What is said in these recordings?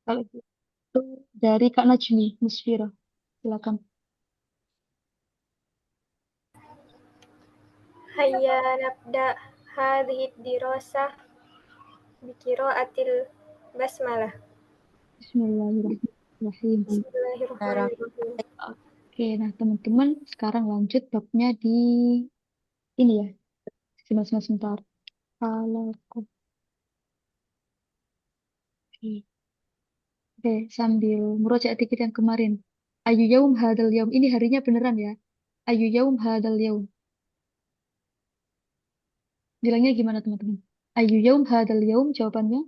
Kalau gitu dari Kak Najmi Musfira, silakan. Hayya nabda hadhihi dirasah biqiraatil basmalah. Bismillahirrahmanirrahim. Bismillahirrahmanirrahim. Oke, nah teman-teman sekarang lanjut babnya di ini ya. Sebentar, sebentar. Kalau Oke, sambil murojaah dikit yang kemarin. Ayu yaum hadal yaum. Ini harinya beneran ya. Ayu yaum hadal yaum. Bilangnya gimana teman-teman? Ayu yaum hadal yaum jawabannya.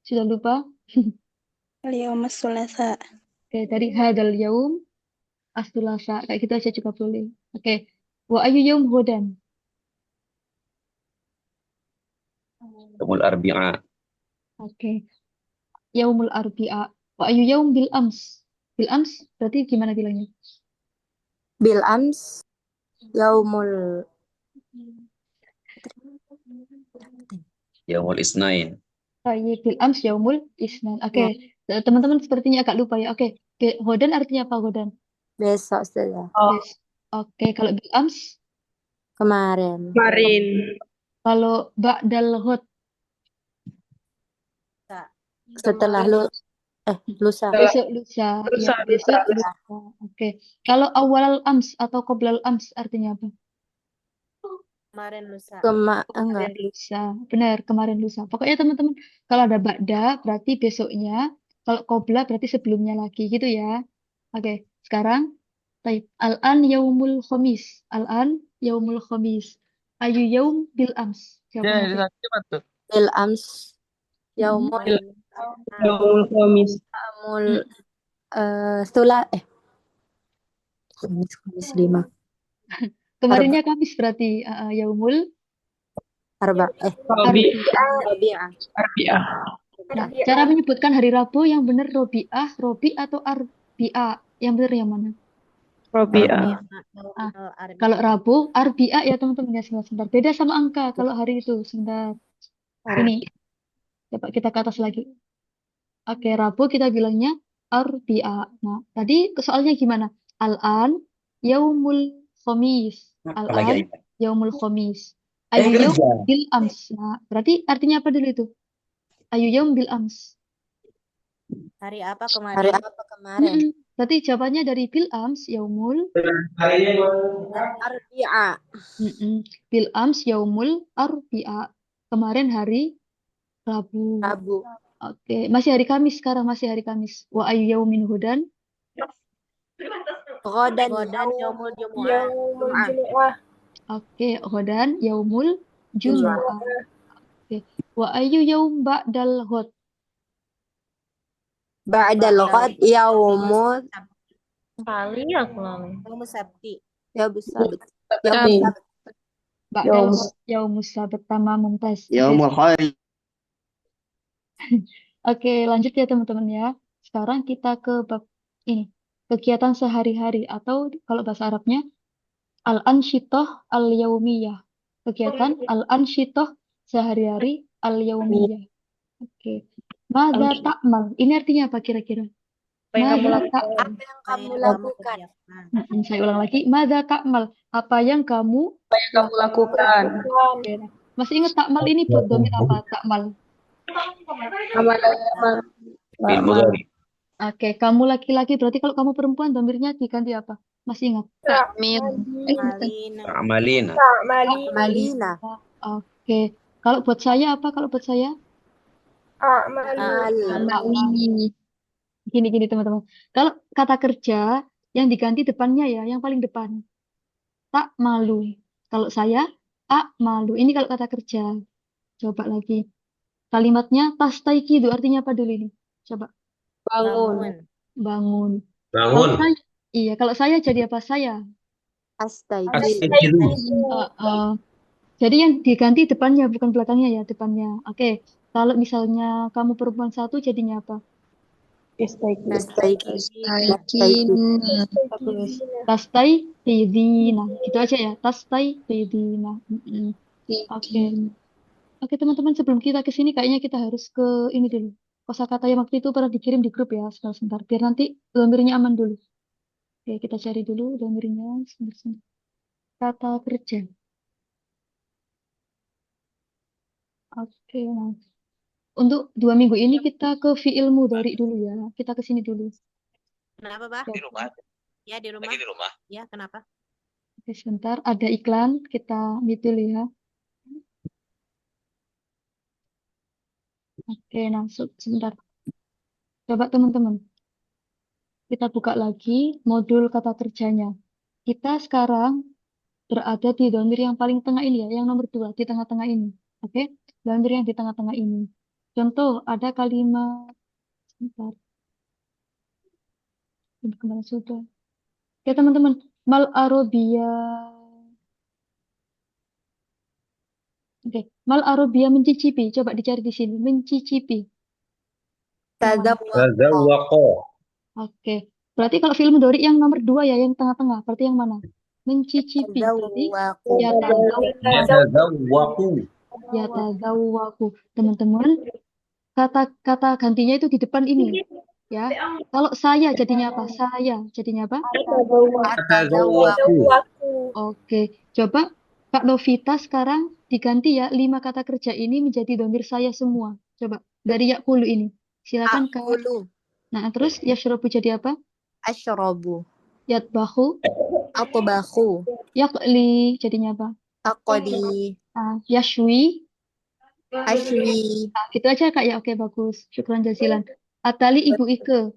Sudah lupa? Al-yawma sulasa. Oke, dari hadal yaum astulasa. Kayak gitu aja juga boleh. Oke. Wa ayu yaum hudan. Yaumul Arbi'a. Oke. Yaumul arbi'a. Wa ayu yaum bil ams. Bil ams berarti gimana bilangnya? Bil ams yaumul Yaumul Isnain. Baik, bil ams yaumul isnan. Oke. Teman-teman sepertinya agak lupa ya. Oke. Hudan artinya apa hudan? besok sudah. Yes. Oke, kalau bil ams, Kemarin. kalau ba'dal hud, Setelah lusa. besok lusa, ya, besok lusa. Oke. Kalau awal ams atau qoblal ams artinya apa? Kemarin lusa. Kemarin lusa. Benar, kemarin lusa. Pokoknya teman-teman, kalau ada ba'da berarti besoknya, kalau qobla berarti sebelumnya lagi gitu ya. Oke, sekarang taib. Al-an yaumul khamis. Al-an yaumul khamis. Ayu yaum bil ams. Jawabannya apa? Bil ams yaumul Khamis. yaumul sula Kamis 5. Kemarinnya Kamis berarti yaumul Arba Arbi'ah. Arbi'ah. Nah, cara menyebutkan hari Rabu yang benar Robi'ah, Robi atau Arbi'ah? Yang benar yang mana? Robi'ah. Kalau Rabu, Arbi'ah ya teman-teman ya sebentar. Beda sama angka kalau hari itu. Sebentar. Ini. Coba kita ke atas lagi. Oke, Rabu kita bilangnya Arbi'ah. Nah, tadi soalnya gimana? Al-an yaumul khamis. Al-an yaumul khamis. Ayu yaum bil ams. Nah, berarti artinya apa dulu itu? Ayu yaum bil ams. Hari apa kemarin? Berarti jawabannya dari bil ams yaumul Arbi'a. bil ams yaumul arbi'a. Kemarin hari Rabu. Oke, masih hari Kamis sekarang, masih hari Kamis. Wa ayu yaumin hudan. Ghadan yaumul jumu'ah. Oke, hudan yaumul jumu'ah. Oke. Wa ayu yaum ba'dal hud. Ba'dal ghad yaumul sabti. Yaumul sabt. Ba'dal yaumus sabt tamam mumtaz. Yaumul khair. Oke, lanjut ya teman-teman ya. Sekarang kita ke bab ini. Kegiatan sehari-hari atau kalau bahasa Arabnya al-ansyitoh al-yaumiyah. Kegiatan al-ansyitoh sehari-hari al-yaumiyah. Oke. Mada ta'mal. Ini artinya apa kira-kira? Mada ta'mal. Apa yang kamu lakukan? Saya ulang lagi. Mada ta'mal. Apa yang kamu lakukan? Oke. Masih ingat ta'mal ini buat domir apa? Ta'mal. Bil mudhari. Oke, kamu laki-laki berarti kalau kamu perempuan domirnya diganti apa? Masih ingat? Amalina. Malina. Oke. Kalau buat saya apa? Kalau buat saya? Gini teman-teman. Kalau kata kerja yang diganti depannya ya, yang paling depan. Tak malu. Kalau saya, tak malu. Ini kalau kata kerja. Coba lagi. Kalimatnya tastaikidu artinya apa dulu ini? Coba. Bangun. Kalau saya, iya, kalau saya jadi apa saya? Astagfirullah. Jadi yang diganti depannya bukan belakangnya ya, depannya. Oke. Kalau misalnya kamu perempuan satu jadinya apa? Tastai hidina. Gitu aja ya. Tastai hidina. Oke. Oke, teman-teman, sebelum kita ke sini, kayaknya kita harus ke ini dulu. Kosakata yang waktu itu pernah dikirim di grup ya, sebentar, biar nanti dhamirnya aman dulu. Oke, kita cari dulu dhamirnya, sebentar. Kata kerja. Oke, nah. Untuk 2 minggu ini kita ke fi'il mudhari dulu ya. Kita ke sini dulu. Kenapa, Pak? Oke, Ya, di rumah. Ya, kenapa? oke, sebentar, ada iklan, kita mute dulu ya. Oke, nah, sebentar. Coba teman-teman, kita buka lagi modul kata kerjanya. Kita sekarang berada di dhamir yang paling tengah ini ya, yang nomor 2, di tengah-tengah ini. Oke, dhamir yang di tengah-tengah ini. Contoh, ada kalimat, sebentar, ini kemana sudah? Oke, teman-teman, mal arabia. Oke, mal arabia mencicipi. Coba dicari di sini, mencicipi. Yang mana? Tazawwaqo. Tazawwaqo. Oke, berarti kalau film Dori yang nomor 2 ya, yang tengah-tengah. Berarti yang mana? Mencicipi. Berarti Tazawwaqo. ya Yatazawwaqu. yatazawwaku. Teman-teman, kata gantinya itu di depan ini ya. Kalau saya jadinya apa? Saya jadinya apa? Yatazawwaqu. Waktu. Oke, coba Kak Novita sekarang diganti ya 5 kata kerja ini menjadi dhamir saya semua. Coba dari yakulu ini. Silakan Kak. Akulu. Nah, terus yashrabu jadi apa? Asyrabu. Yatbahu, Atbahu. yakli jadinya apa? Aqdi. Yashwi. Ashwi. Nah, gitu aja Kak ya. Oke, bagus. Syukran jazilan. Atali Ibu Ike.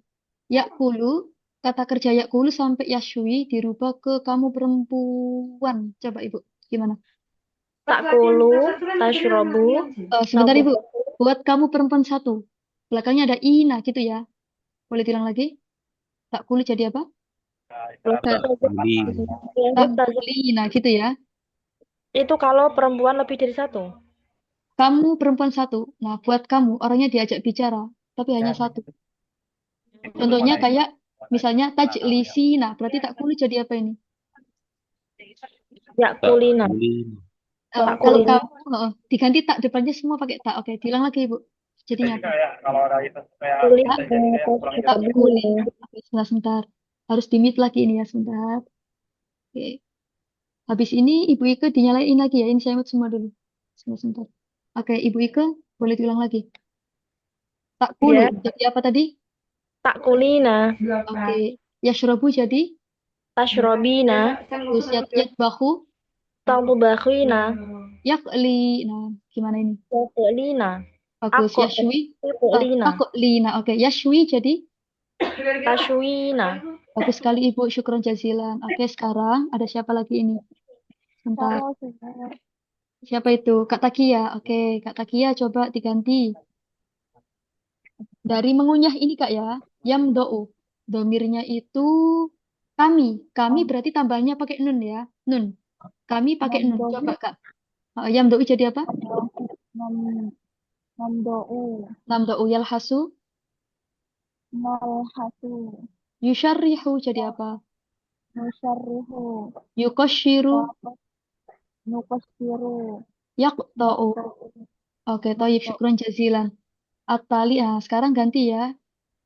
Yakulu, kata kerja yakulu sampai yashwi dirubah ke kamu perempuan. Coba Ibu, gimana? Takulu, tashrobu, Sebentar Ibu, buat kamu perempuan 1. Belakangnya ada ina gitu ya. Boleh bilang lagi? Takulu jadi apa? Takuli. Takulina gitu ya. itu kalau perempuan lebih dari 1. Kamu perempuan 1. Nah, buat kamu orangnya diajak bicara, tapi hanya 1. Contohnya kayak misalnya tajlisina, berarti takulu jadi apa ini? Yakulina. Takuli. Kalau Takulina. kamu diganti tak depannya semua pakai tak. Oke, bilang lagi Ibu. Jadinya apa? Kulina. Takuli. Oke, sebentar. Harus di-mute lagi ini ya, sebentar. Oke. Habis ini Ibu Ike dinyalain lagi ya. Ini saya mute semua dulu. Sebentar. Oke, Ibu Ike boleh diulang lagi. Takulu Ya. jadi apa tadi? Takulina. Oke. Yashrabu jadi Tashrobina. bagus. Yatbahu, Talubakhina. yakli. Nah, gimana ini? Yakulina. Bagus. Ako. Yashwi. Yakulina. Takulina. Oke, yashwi jadi Tashwina. bagus sekali Ibu. Syukron jazilan. Oke, sekarang ada siapa lagi ini? Sebentar. Siapa itu? Kak Takia. Oke, Kak Takia coba diganti. Dari mengunyah ini Kak ya. Yamdo'u. Domirnya itu kami. Kami berarti tambahnya pakai nun ya. Nun. Kami pakai nun. Coba Kak. Yamdo'u jadi apa? Namdo'u yalhasu. Yusyarrihu jadi apa? Yukoshiru. Yaqta'u. Oke, toyib. Syukron jazilan. Atali. Sekarang ganti ya.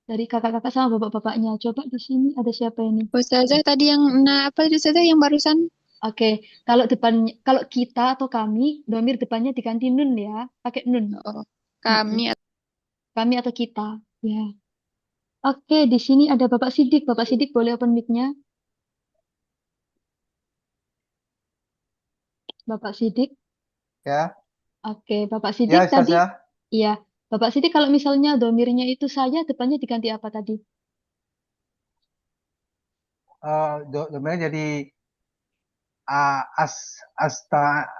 Dari kakak-kakak sama bapak-bapaknya. Coba di sini ada siapa ini? Ustazah tadi yang apa tadi Ustazah yang barusan? Oke, kalau depannya, kalau kita atau kami, domir depannya diganti nun ya, pakai nun. Oh, kami Kami atau kita, ya. Oke, di sini ada Bapak Sidik. Bapak Sidik boleh open mic-nya? Bapak Sidik. Ya, Oke, Bapak ya Sidik tadi, Ustazah. iya. Bapak Sidik kalau misalnya domirnya itu saya, depannya diganti apa tadi? Domainnya jadi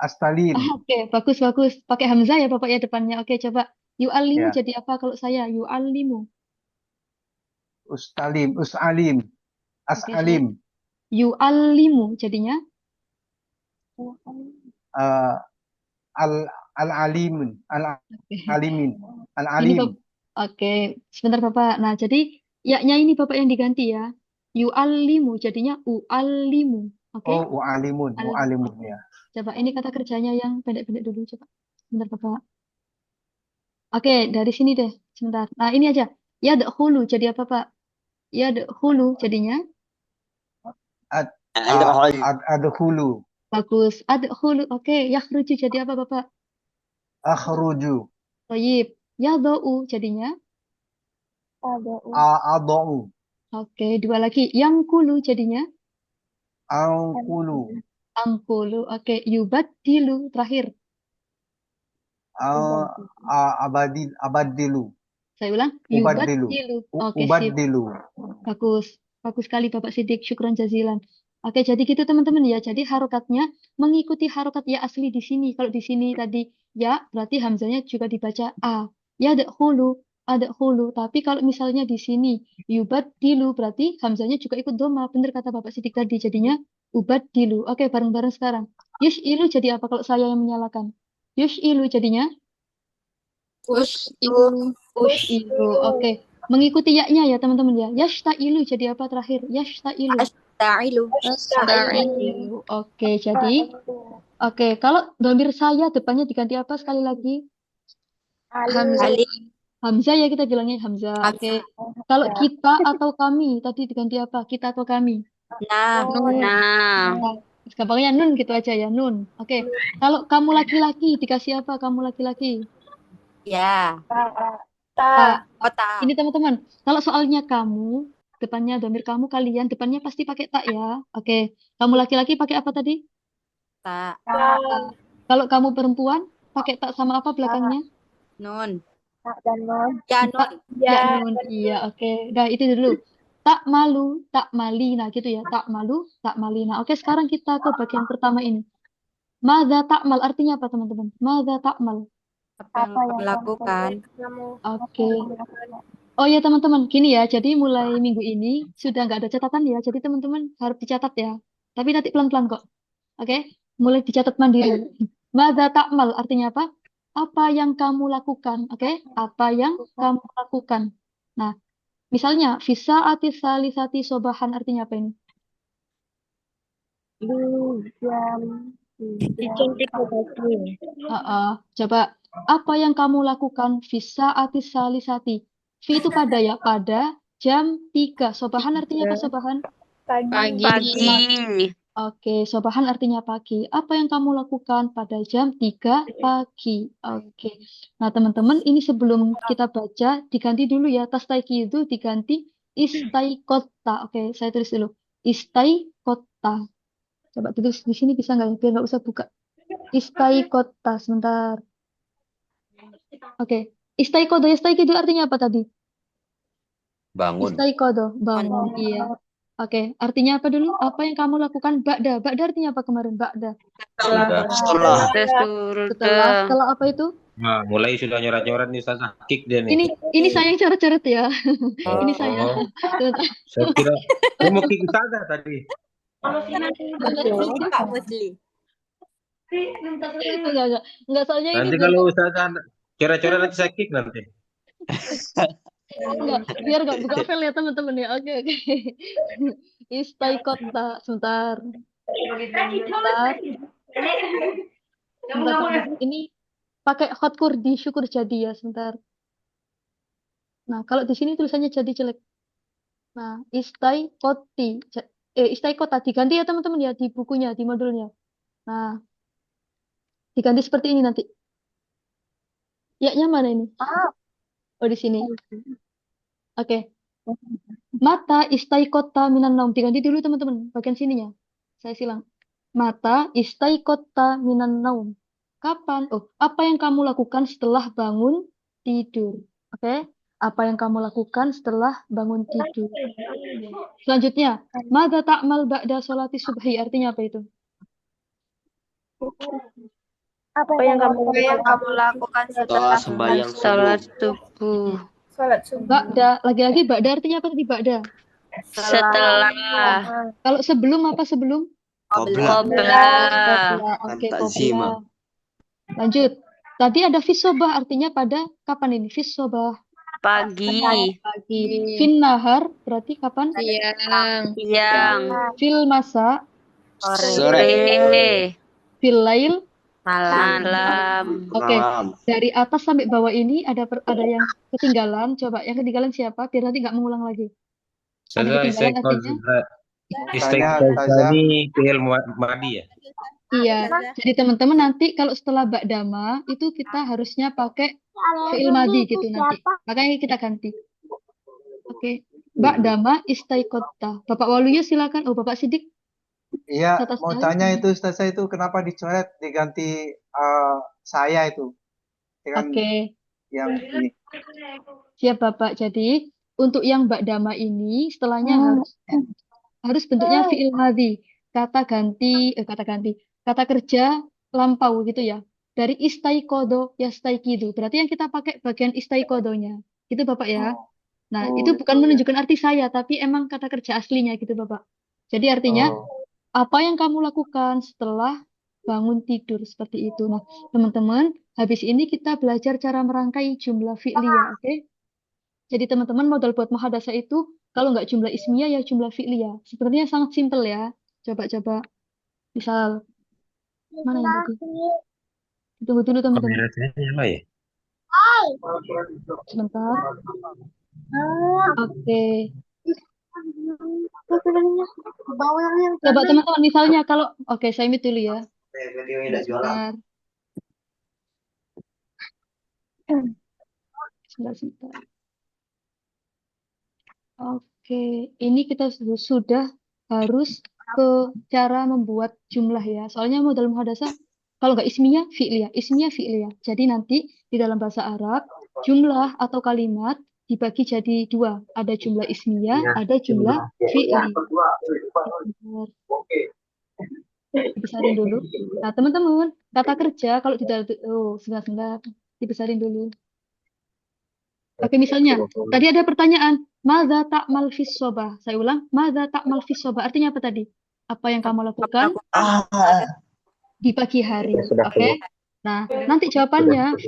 Astalin. Oke, bagus bagus. Pakai hamzah ya Bapak ya depannya. Oke, coba. Yu'allimu Ya, jadi apa kalau saya? Yu'allimu. Usalim, Usalim, Oke, saya. Asalim, Yu'allimu jadinya. uh, al Al-Alimin, Oke. Al-Alimin, Ini Al-Alim. Oke, sebentar Bapak. Nah, jadi yaknya ini Bapak yang diganti ya. Yu'allimu jadinya u'allimu. Oke? Oh, Ualimun, Al- Ualimun ya. Coba ini kata kerjanya yang pendek-pendek dulu coba. Bentar, Bapak. Oke, dari sini deh. Sebentar. Nah, ini aja. Yadkhulu jadi apa, Pak? Yadkhulu jadinya ad adkhulu, bagus. Adkhulu. Oke, yakhruju jadi apa, Bapak? akhruju, Thayyib. Yadau jadinya. adau, Oke, dua lagi. Yangkulu jadinya. anqulu, Angkulu. Oke, yubaddilu terakhir. abadilu, Saya ulang. ubadilu, Yubaddilu. Oke, sip. ubadilu. Bagus. Bagus sekali Bapak Sidik. Syukran jazilan. Oke, jadi gitu teman-teman ya. Jadi harokatnya mengikuti harokat ya asli di sini. Kalau di sini tadi ya, berarti hamzanya juga dibaca a. Ya ada hulu. Tapi kalau misalnya di sini yubaddilu, berarti hamzanya juga ikut doma. Benar kata Bapak Sidik tadi. Jadinya ubaddilu. Oke, bareng-bareng sekarang. Yus'ilu jadi apa kalau saya yang menyalakan? Yus'ilu jadinya Us'ilu. us'ilu. Oke. Mengikuti yaknya ya teman-teman ya. Yashta'ilu jadi apa terakhir? Yashta'ilu. Asta'ilu. Asta'ilu. Oke, jadi kalau domir saya depannya diganti apa sekali lagi? Hamzah. Alif. Hamzah ya kita bilangnya Hamzah. Oke. Kalau kita atau kami tadi diganti apa? Kita atau kami? Nah. Nah, gampangnya nun gitu aja ya, nun. Oke. Kalau kamu laki-laki dikasih apa? Kamu laki-laki? Ya. Ah, Kota. ini teman-teman, kalau soalnya kamu, depannya domir kamu, kalian, depannya pasti pakai tak ya. Oke. Kamu laki-laki pakai apa tadi? Tak. Kalau kamu perempuan, pakai tak sama apa belakangnya? Nun. Ya, Ya, nun. Ya, nun. Iya, oke. Dah, itu dulu. Tak malu, tak malina gitu ya. Tak malu, tak malina. Oke, sekarang kita ke bagian pertama ini. Madza ta'mal artinya apa, teman-teman? Madza ta'mal. Apa yang kamu lakukan? Oke. Oh ya, teman-teman. Gini ya, jadi mulai minggu ini sudah nggak ada catatan ya. Jadi teman-teman harus dicatat ya. Tapi nanti pelan-pelan kok. Oke? Mulai dicatat mandiri. Madza ta'mal artinya apa? Apa yang kamu lakukan? Oke? Apa yang kamu lakukan? Nah, misalnya, visa atis salisati sobahan artinya apa ini? Di jam 3 pagi. Coba, apa yang kamu lakukan visa atis salisati? Vi itu pada ya, pada jam 3. Sobahan artinya apa sobahan? Pagi. Oke, sobahan artinya pagi. Apa yang kamu lakukan pada jam 3 pagi? Oke. Nah, teman-teman, ini sebelum kita baca, diganti dulu ya. Tastaiki itu diganti istaikota. Oke, saya tulis dulu. Istaikota. Coba tulis di sini bisa nggak ya? Biar nggak usah buka. Istaikota, sebentar. Oke. Istaikodo, istaikodo artinya apa tadi? Bangun. Istaikodo, bangun. Iya. Oke, artinya apa dulu? Apa yang kamu lakukan? Ba'da. Ba'da artinya apa kemarin? Ba'da. Setelah apa itu? Nah, mulai sudah nyoret-nyoret nih Ustazah. Kick dia nih. Ini saya yang coret-coret ya. Ini saya. Oh, saya kira saya mau kick Ustazah tadi. Pak Musli. Enggak, soalnya ini Nanti kalau Ustazah coret-coret nanti saya kick nanti. enggak, biar enggak buka file ya teman-teman ya. Oke. Istaikota, sebentar. Ini pakai hotkur di syukur jadi ya, sebentar. Nah, kalau di sini tulisannya jadi jelek. Nah, istaikota diganti ya teman-teman ya di bukunya, di modulnya. Nah, diganti seperti ini nanti. Ya-nya mana ini? Oh, di sini. Oke. Mata istaikota minan naum. Diganti dulu teman-teman, bagian sininya. Saya silang. Mata istaikota minan naum. Kapan? Oh, apa yang kamu lakukan setelah bangun tidur? Oke. Apa yang kamu lakukan setelah bangun tidur? Selanjutnya, madza ta'mal ba'da sholati subhi artinya apa itu? Apa yang kamu lakukan setelah sembahyang Salat subuh. Salat subuh. Ba'da, lagi-lagi ba'da artinya apa tadi ba'da? Setelah. Kalau sebelum apa sebelum? Qabla. Oke, Tazima. qabla. Lanjut. Tadi ada fisobah artinya pada kapan ini? Fisobah Pagi. pagi. Fin nahar berarti kapan? Siang. Fil masa, Sore. fil lail, Salam. Salam. Oke, Malam. dari atas sampai bawah ini ada yang ketinggalan. Coba yang ketinggalan siapa? Biar nanti nggak mengulang lagi. Ada Saya ketinggalan artinya? Ustazah. ini fi'il madi ya. Iya. Ustazah. Jadi teman-teman nanti kalau setelah ba'dama itu kita harusnya pakai fi'il madi gitu nanti. Makanya kita ganti. Oke. Ba'dama istaiqotta. Bapak Waluyo silakan. Oh, Bapak Sidik. Iya, Atas mau hal. tanya itu Ustazah itu kenapa dicoret diganti saya itu dengan Oke. yang ini. Siap Bapak. Jadi untuk yang ba'dama ini setelahnya harus bentuknya fi'il madhi. Kata kerja lampau gitu ya. Dari istaikodo yastaikidu. Berarti yang kita pakai bagian istaikodonya. Gitu Bapak ya. Nah, itu bukan menunjukkan arti saya, tapi emang kata kerja aslinya gitu Bapak. Jadi artinya apa yang kamu lakukan setelah bangun tidur seperti itu. Nah, teman-teman, habis ini kita belajar cara merangkai jumlah fi'liyah, oke? Jadi teman-teman modal buat muhadasah itu kalau nggak jumlah ismiyah ya jumlah fi'liyah. Sebenarnya sangat simpel ya. Coba-coba. Misal, mana yang tadi? Tunggu dulu teman-teman. Kamera saya nyala ya? Sebentar. Oke. Coba teman-teman misalnya kalau oke saya mute dulu ya. Sebentar. Sebentar. Oke, ini kita sudah harus ke cara membuat jumlah ya. Soalnya modal muhadasah kalau nggak ismiyah fi'liyah. Jadi nanti di dalam bahasa Arab jumlah atau kalimat dibagi jadi dua. Ada jumlah ismiyah, ada jumlah fi'li. Dibesarin dulu. Nah, teman-teman, kata kerja kalau di dalam sebentar, dibesarin dulu. Oke, misalnya tadi ada pertanyaan, madza ta'mal fis sobah. Saya ulang, madza ta'mal fis sobah. Artinya apa tadi? Apa yang kamu lakukan di pagi hari. Oke. Nah, nanti jawabannya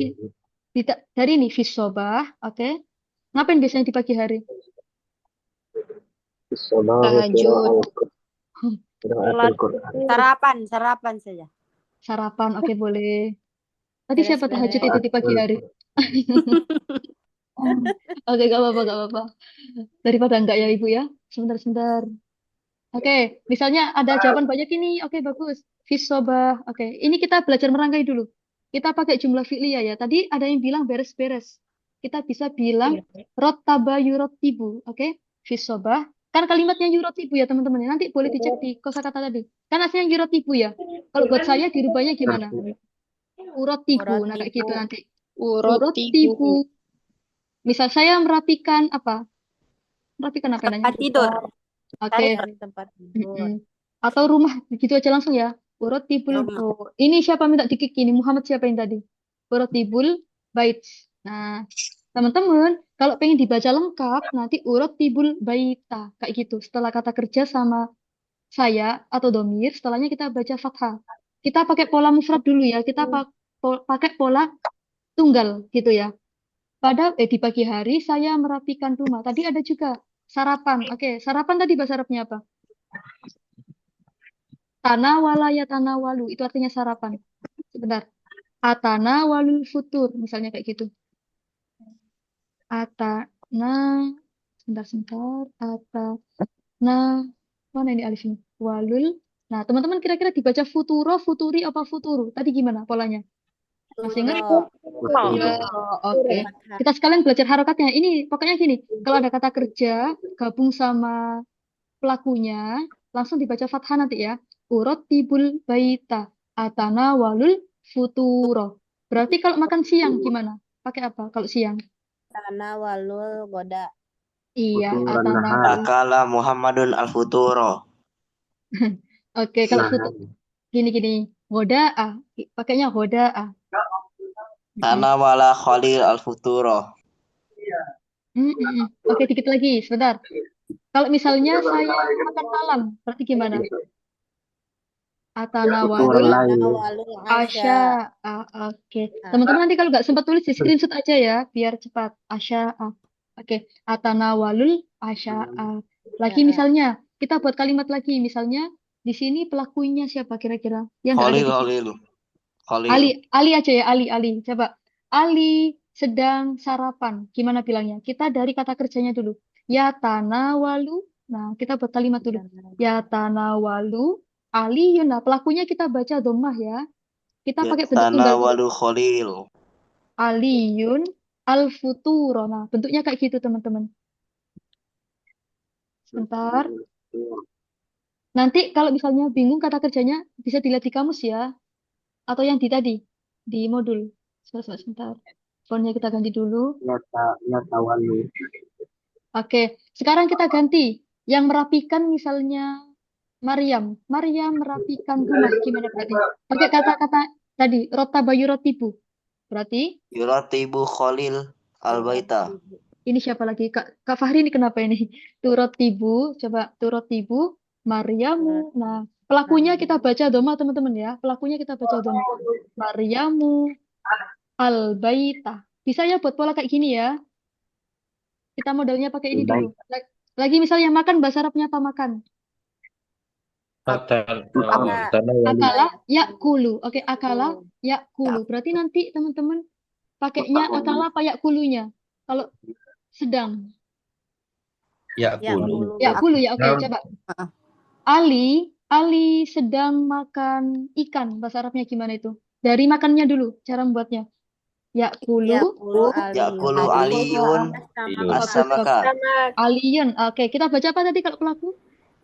dari ini fis sobah, oke. Ngapain biasanya di pagi hari? Tahajud. Sarapan saja. Sarapan, oke boleh. Tadi siapa tahajud itu di pagi hari? Oke, gak apa-apa. Daripada enggak ya Ibu ya. Sebentar. Oke, misalnya ada jawaban banyak ini. Oke, bagus. Fisobah. Oke, ini kita belajar merangkai dulu. Kita pakai jumlah fi'liyah ya. Tadi ada yang bilang beres-beres. Kita bisa bilang rottaba yurottibu. Oke, fisobah. Kan kalimatnya yurottibu ya teman-teman. Nanti boleh dicek di kosakata tadi. Kan aslinya yurottibu ya. Kalau buat saya dirubahnya gimana? Urottibu. Nah, kayak gitu nanti. Urottibu. Misal saya merapikan apa? Merapikan apa namanya? Tempat tidur. Oke. Tempat tidur. Atau rumah gitu aja langsung ya. Urotibul. Oh, ini siapa minta dikik ini? Muhammad siapa yang tadi? Urotibul bait. Nah, teman-teman, kalau pengen dibaca lengkap nanti urotibul baita kayak gitu. Setelah kata kerja sama saya atau domir, setelahnya kita baca fathah. Kita pakai pola mufrad dulu ya. Kita pakai pola tunggal gitu ya. Pada di pagi hari saya merapikan rumah. Tadi ada juga sarapan. Oke, sarapan tadi bahasa Arabnya apa? Tanawala ya tanawalu. Itu artinya sarapan. Sebentar. Atanawalul futur. Misalnya kayak gitu. Sebentar. Mana ini alif ini? Walul. Nah, teman-teman kira-kira dibaca futuro, futuri, apa futuru? Tadi gimana polanya? Masih ingat? Ya, oke. Kita sekalian belajar harokatnya. Ini pokoknya gini. Kalau ada kata kerja gabung sama pelakunya, langsung dibaca fathah nanti ya. Urotibul baita atana walul futuro. Berarti kalau makan siang gimana? Pakai apa kalau siang? Tanah walul goda. Iya, atana walul. Akala Muhammadun al-futuro. Oke, kalau futur gini. Hoda'ah. Pakainya hoda'ah. Tanawala Khalil al-futuro. Oke, dikit lagi, sebentar. Kalau misalnya saya makan malam, berarti gimana? Atanawalul asya. Oke. Teman-teman nanti kalau nggak sempat tulis di screenshot aja ya, biar cepat. Asya. Oke. Atanawalul asya. Lagi misalnya, kita buat kalimat lagi. Misalnya, di sini pelakunya siapa kira-kira? Yang nggak ada di sini. Khalil. Khalil. Ali aja ya, Ali. Coba. Ali sedang sarapan. Gimana bilangnya? Kita dari kata kerjanya dulu. Ya tanawalu. Nah, kita buat kalimat dulu. Ya tanawalu. Aliyun. Nah, pelakunya kita baca dhammah ya. Kita pakai bentuk tunggal dulu. Yatanawalu Khalil. Aliyun al-futuro. Nah, bentuknya kayak gitu, teman-teman. Sebentar. Nanti kalau misalnya bingung kata kerjanya, bisa dilihat di kamus ya. Atau yang di tadi, di modul. Sebentar. Fontnya kita ganti dulu. Yatawalu. Oke, sekarang kita ganti. Yang merapikan misalnya Maryam. Maryam merapikan rumah. Gimana berarti? Pakai kata-kata tadi, rotabayu rotibu. Berarti Yuratibu Khalil al-baita. ini siapa lagi? Kak Fahri ini kenapa ini? Turut tibu, coba turut tibu, Maryamu. Nah, pelakunya kita baca doma teman-teman ya. Pelakunya kita baca doma. Maryamu al-baita. Bisa ya buat pola kayak gini ya. Kita modalnya pakai ini dulu. Lagi misalnya makan, bahasa Arabnya apa makan? Akala yakulu. Oke, akala yakulu. Berarti nanti teman-teman pakainya akala apa yakulunya? Kalau sedang. Yakulu. Yakulu ya. Oke, coba. Ali sedang makan ikan. Bahasa Arabnya gimana itu? Dari makannya dulu, cara membuatnya. Yakulu. Yakulu aliyun as-samaka. Aliyun. Oke, kita baca apa tadi kalau pelaku?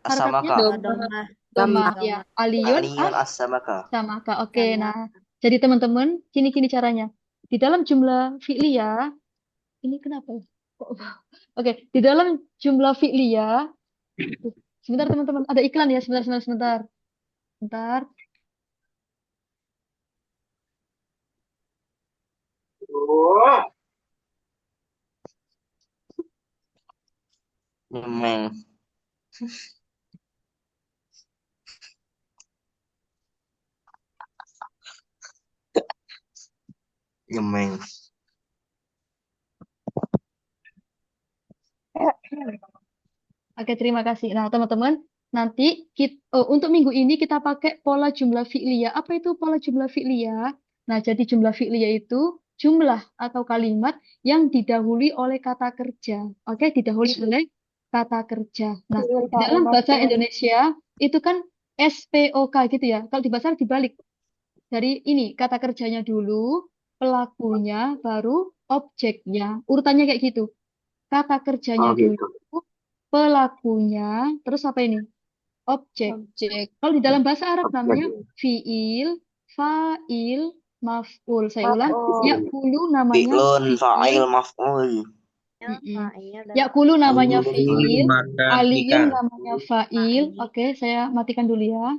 Harakatnya As-samaka. doma ya. Aliyun Aliyun as-samaka. samaka. Oke, nah. Jadi teman-teman, gini caranya. Di dalam jumlah fi'liyah, ini kenapa ya? Oke, di dalam jumlah fi'liyah, sebentar teman-teman, ada iklan ya, sebentar. Bentar. Nyemeng. Nyemeng. Oke, terima kasih. Nah, teman-teman, nanti untuk minggu ini kita pakai pola jumlah fi'liyah. Apa itu pola jumlah fi'liyah? Nah, jadi jumlah fi'liyah itu jumlah atau kalimat yang didahului oleh kata kerja. Oke, didahului oleh kata kerja. Nah, dalam bahasa Indonesia itu kan SPOK gitu ya. Kalau di bahasa Arab dibalik. Dari ini, kata kerjanya dulu, pelakunya, baru objeknya. Urutannya kayak gitu. Kata kerjanya dulu, pelakunya, terus apa ini? Objek. Kalau di dalam bahasa Arab namanya fiil, fa'il, maf'ul. Saya ulang, yakulu namanya Fi'lun fa'il fiil, maf'ul. yakulu namanya fiil, Makan aliyun ikan. namanya fa'il. Oke, saya matikan dulu ya.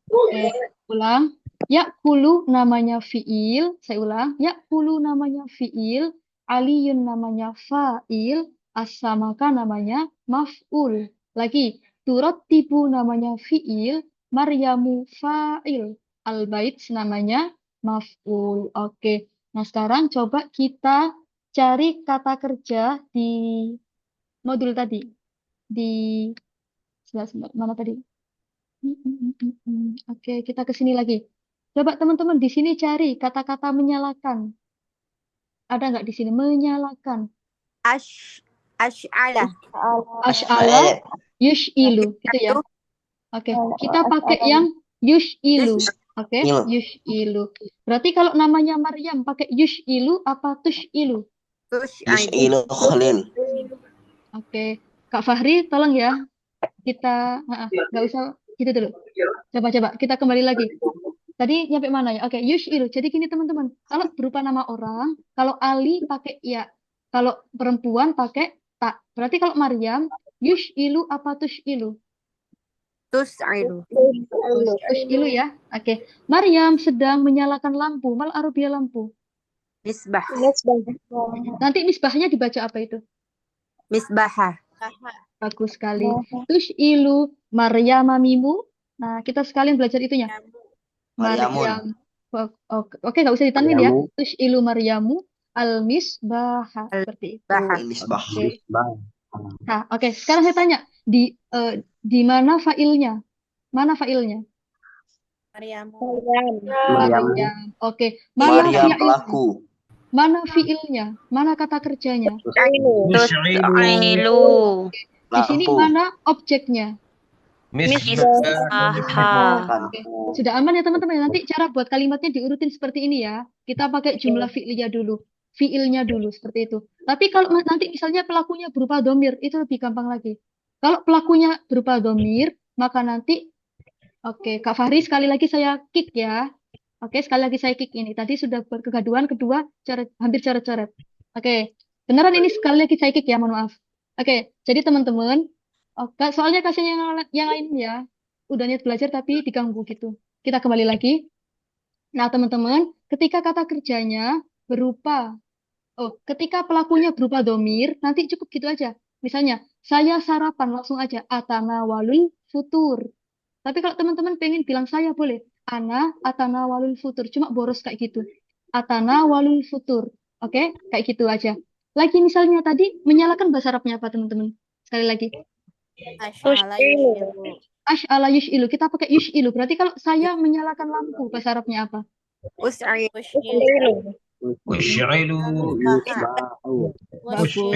Oke, ulang. Yakulu namanya fiil. Saya ulang. Yakulu namanya fiil. Aliyun namanya fa'il. As-samaka namanya maf'ul. Lagi. Turattibu namanya fiil. Maryamu fa'il. Al-bait namanya maf'ul. Oke. Nah, sekarang coba kita cari kata kerja di modul tadi. Di sebelah mana tadi? Oke, kita ke sini lagi. Coba teman-teman di sini cari kata-kata menyalakan. Ada nggak di sini? Menyalakan. Ash'ala. Ash'ala, yush'ilu. Gitu ya. Oke, kita pakai yang yush'ilu. Oke, yush'ilu. Berarti kalau namanya Maryam pakai yush'ilu apa tush'ilu? Yus'ilu Khalil. Oke, Kak Fahri tolong ya. Kita nggak usah gitu dulu. Coba kita kembali lagi. Tadi nyampe mana ya? Oke, yush'ilu. Jadi gini teman-teman, kalau berupa nama orang, kalau Ali pakai ya, kalau perempuan pakai tak. Berarti kalau Maryam, yush'ilu apa tush'ilu? Tus'ilu. Tush'ilu ya. Oke. Maryam sedang menyalakan lampu. Mal arabiyah lampu. Misbah. Nanti misbahnya dibaca apa itu? Misbahah. Bagus sekali. Tush'ilu Maryama mimu. Nah, kita sekalian belajar itunya. Maryamun. Maryam. Oke, nggak usah ditanwin ya. Tush'ilu Maryamu al-misbaha. Seperti itu. Misbah. Oke. Nah, oke. Sekarang saya tanya, di mana failnya? Mana failnya? Maryamu. Maryam. Maryam. Oke. Mana Maryam fi'ilnya? pelaku. Mana fi'ilnya? Mana kata kerjanya? Tus'ilu. Di sini Lampu. mana objeknya? Misbah. Oke. Sudah aman ya teman-teman. Nanti cara buat kalimatnya diurutin seperti ini ya. Kita pakai jumlah fi'ilnya dulu. Fi'ilnya dulu seperti itu. Tapi kalau nanti misalnya pelakunya berupa domir, itu lebih gampang lagi. Kalau pelakunya berupa domir, maka nanti, oke, Kak Fahri sekali lagi saya kick ya. Oke, sekali lagi saya kick ini. Tadi sudah buat kegaduhan, kedua hampir coret-coret. Oke, beneran ini sekali lagi saya kick ya, mohon maaf. Oke, jadi teman-teman, oke, soalnya kasihan yang lain ya, udah niat belajar tapi diganggu gitu. Kita kembali lagi. Nah, teman-teman, ketika kata kerjanya berupa, ketika pelakunya berupa domir, nanti cukup gitu aja. Misalnya, saya sarapan, langsung aja, atana walul futur. Tapi kalau teman-teman pengen bilang saya boleh, atana walul futur, cuma boros kayak gitu. Atana walul futur. Oke, kayak gitu aja. Lagi misalnya tadi menyalakan bahasa Arabnya apa teman-teman? Sekali lagi. Ash'ala yush'ilu. Kita pakai yush'ilu. Berarti kalau saya menyalakan lampu, bahasa Arabnya apa? Ush'ilu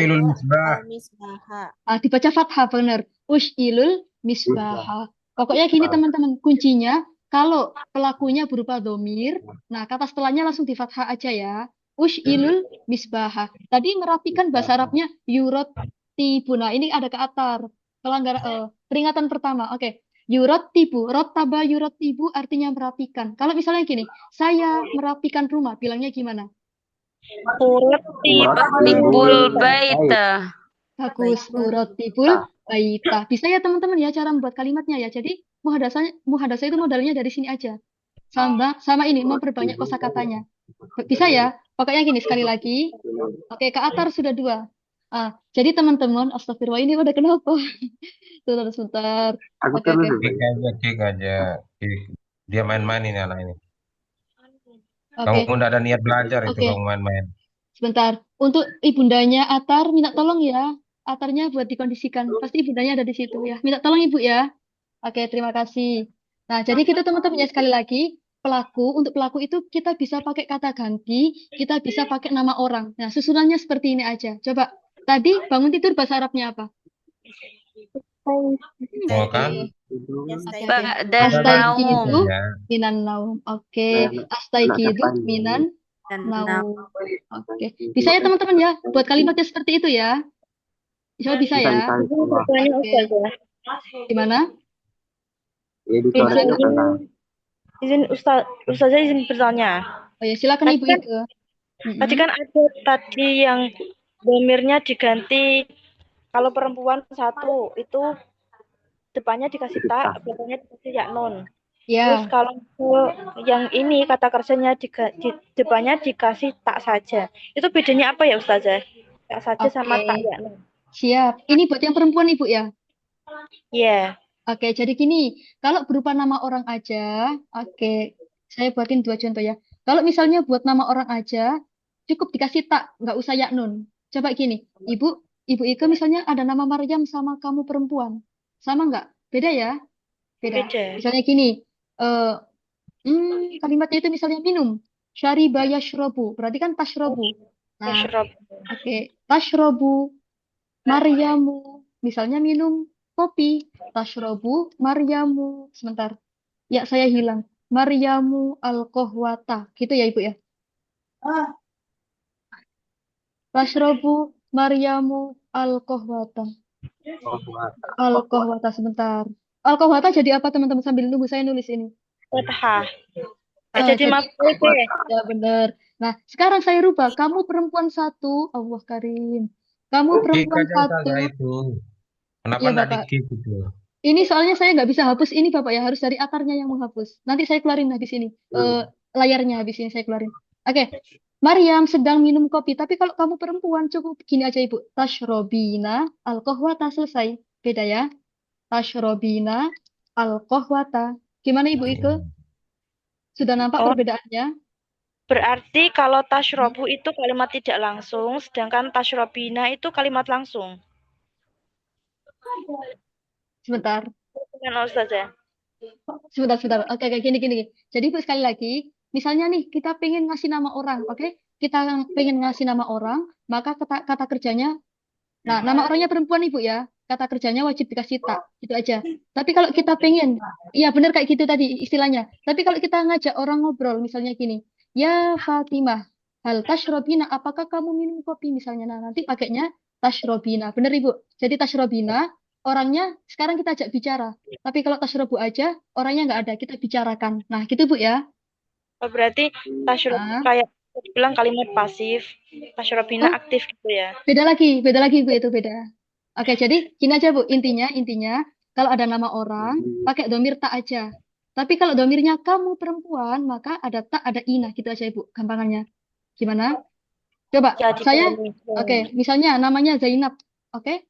misbah. Dibaca fathah, benar. Ush'ilul misbaha. Pokoknya gini teman-teman, kuncinya kalau pelakunya berupa domir, nah kata setelahnya langsung di fathah aja ya. Ush'ilul misbaha. Tadi merapikan bahasa Arabnya yuratibu. Nah ini ada ke atar. Peringatan pertama. Oke. Yuratibu. Rottaba yuratibu artinya merapikan. Kalau misalnya gini, saya merapikan rumah, bilangnya gimana? Ratibul baita. Bagus. Uratibul baita. Bisa ya teman-teman ya cara membuat kalimatnya ya. Jadi muhadasah itu modalnya dari sini aja. Sama ini memperbanyak kosakatanya. Bisa ya? Pokoknya gini sekali lagi. Oke, ke atar sudah 2. Jadi teman-teman, astagfirullah ini udah kenapa? Sebentar. Oke. Kick aja. Kick. Dia main-main ini anak ini. Oke. Kamu udah ada niat belajar itu Oke. kamu main-main. Sebentar. Untuk ibundanya Atar, minta tolong ya. Atarnya buat dikondisikan. Pasti ibundanya ada di situ ya. Minta tolong ibu ya. Oke, terima kasih. Nah, jadi kita teman-teman ya sekali lagi, untuk pelaku itu kita bisa pakai kata ganti, kita bisa pakai nama orang. Nah, susunannya seperti ini aja. Coba, tadi bangun tidur bahasa Arabnya apa? Oh kan? Astaiqidu minan naum. Oke, astaiqidu minan naum. Oke. Bisa ya teman-teman ya, buat kalimatnya seperti itu ya. Coba bisa ya. Oke. Gimana? Izin Ustazah izin bertanya. Oh ya, silakan Ibu Ike. Tadi kan ada yang domirnya diganti, kalau perempuan 1 itu depannya dikasih tak, belakangnya dikasih ya nun. Ya. Terus kalau yang ini kata kerjanya depannya dikasih tak saja. Itu bedanya apa ya Ustazah? Tak saja sama tak ya nun. Siap. Ini buat yang perempuan Ibu ya? Iya. Oke, jadi gini, kalau berupa nama orang aja, oke, saya buatin 2 contoh ya. Kalau misalnya buat nama orang aja, cukup dikasih tak, nggak usah ya nun. Coba gini, Ibu Ike misalnya ada nama Maryam sama kamu perempuan. Sama nggak? Beda ya? Beda. Misalnya gini, kalimatnya itu misalnya minum. Syariba yashrobu, berarti kan tashrobu. Nah, oke, tashrobu, Maryamu, misalnya minum kopi. Tashrobu, Maryamu. Sebentar. Ya, saya hilang. Maryamu al-kohwata. Gitu ya, Ibu ya? Tashrobu, Maryamu al-kohwata. Al-kohwata, sebentar. Al-kohwata jadi apa, teman-teman? Sambil nunggu saya nulis ini. Fathah. Jadi maf'ul. Ya, benar. Nah, sekarang saya rubah. Kamu perempuan 1. Allah Karim. Kamu perempuan 1. Kenapa Iya, nggak Bapak. di-kick gitu? Ini soalnya saya nggak bisa hapus ini Bapak ya, harus dari atarnya yang menghapus. Nanti saya keluarin habis ini. Layarnya habis ini saya keluarin. Oke. Maryam sedang minum kopi, tapi kalau kamu perempuan cukup gini aja Ibu. Tashrobina al-kohwata, selesai. Beda ya. Tashrobina al-kohwata. Gimana Ibu Ike? Sudah nampak perbedaannya? Berarti kalau tashrobu itu kalimat tidak langsung, sedangkan tashrobina itu kalimat langsung. Sebentar. Kan Ustazah? Sebentar, sebentar. Oke, oke, gini, gini. Jadi Bu sekali lagi, misalnya nih kita pengen ngasih nama orang, oke? Kita pengen ngasih nama orang, maka kata kerjanya, nah nama orangnya perempuan Ibu ya, kata kerjanya wajib dikasih tak, itu aja. Tapi kalau kita pengen, iya benar kayak gitu tadi istilahnya. Tapi kalau kita ngajak orang ngobrol, misalnya gini, ya Fatimah, hal tashrobina, apakah kamu minum kopi misalnya? Nah nanti pakainya tashrobina, benar Ibu. Jadi tashrobina, orangnya sekarang kita ajak bicara. Tapi kalau tasrobu aja, orangnya nggak ada, kita bicarakan. Nah, gitu Bu ya. Oh, berarti tasyrob Ah. kayak dibilang kalimat pasif, tasyrobina Oh, aktif gitu ya. beda lagi Bu itu beda. Oke, jadi gini aja Bu, intinya kalau ada nama orang, pakai domir tak aja. Tapi kalau domirnya kamu perempuan, maka ada tak, ada ina, gitu aja Ibu, gampangannya. Gimana? Coba, Jadi saya, gini, oke, misalnya namanya Zainab, oke?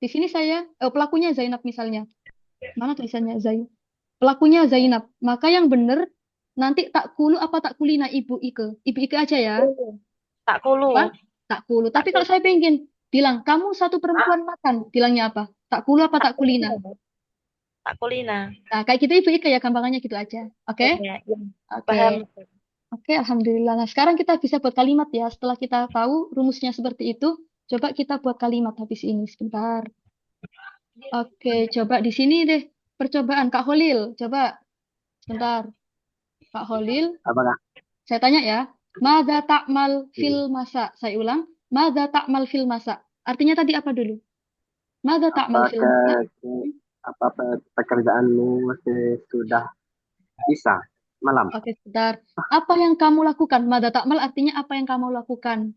Di sini saya, pelakunya Zainab misalnya. Mana tulisannya Zainab? Pelakunya Zainab. Maka yang benar nanti tak kulu apa tak kulina Ibu Ike. Ibu Ike aja ya. tak kulu. Apa? Tak kulu. Tapi kalau saya pengen bilang kamu satu perempuan makan, bilangnya apa? Tak kulu apa tak kulina? Tak kulina. Nah, kayak gitu Ibu Ike ya gampangannya gitu aja. Oke? Ya, ya. Oke. Paham. Oke, alhamdulillah. Nah, sekarang kita bisa buat kalimat ya. Setelah kita tahu rumusnya seperti itu, coba kita buat kalimat habis ini sebentar. Oke, coba di sini deh percobaan Kak Holil. Coba sebentar. Kak Holil, Apa Kak? saya tanya ya, Mada ta'mal fil masa. Saya ulang, Mada ta'mal fil masa. Artinya tadi apa dulu? Mada ta'mal fil masa. Apa pekerjaanmu masih sudah bisa malam? Oke, sebentar. Apa yang kamu lakukan? Mada ta'mal artinya apa yang kamu lakukan?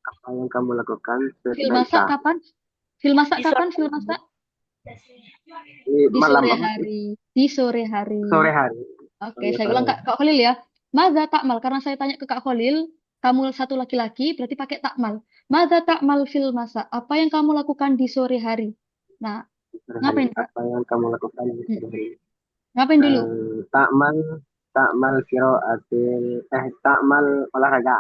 Apa yang kamu lakukan Fil sudah masa bisa? kapan? Fil masa Di kapan? sore- Fil masa? Di Di malam sore apa? hari. Di sore hari. Sore hari. Oke, Oh, iya, saya sore ulang hari. Kak Khalil ya. Mada ta'mal. Karena saya tanya ke Kak Khalil, kamu satu laki-laki, berarti pakai takmal. Mada ta'mal fil masa. Apa yang kamu lakukan di sore hari? Nah, Sore hari. ngapain Kak? Apa yang kamu lakukan di sore hari? Ngapain dulu? Takmal takmal olahraga.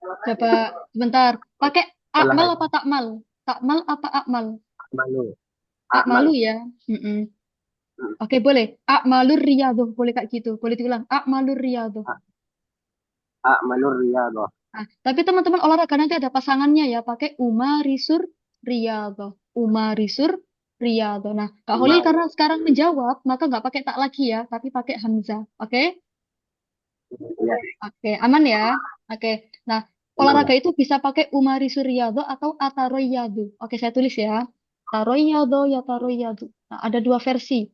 Coba sebentar. Pakai akmal Olahraga. apa takmal? Takmal apa akmal? Akmalu. Akmalu ya. Oke, boleh. Akmalur riyadhah. Boleh Kak gitu. Boleh diulang. Akmalur riyadhah. Akmalur riyadhah. Nah, tapi teman-teman olahraga nanti ada pasangannya ya. Pakai umarisur riyadhah. Umarisur riyadhah. Nah, Kak Holil karena sekarang menjawab, maka nggak pakai tak lagi ya. Tapi pakai hamzah. Oke? Ya. Oke, aman ya. Oke. Nah, olahraga itu bisa pakai umari suryado atau ataroyadu. Oke, saya tulis ya. Taroyado ya taroyadu. Nah, ada dua versi.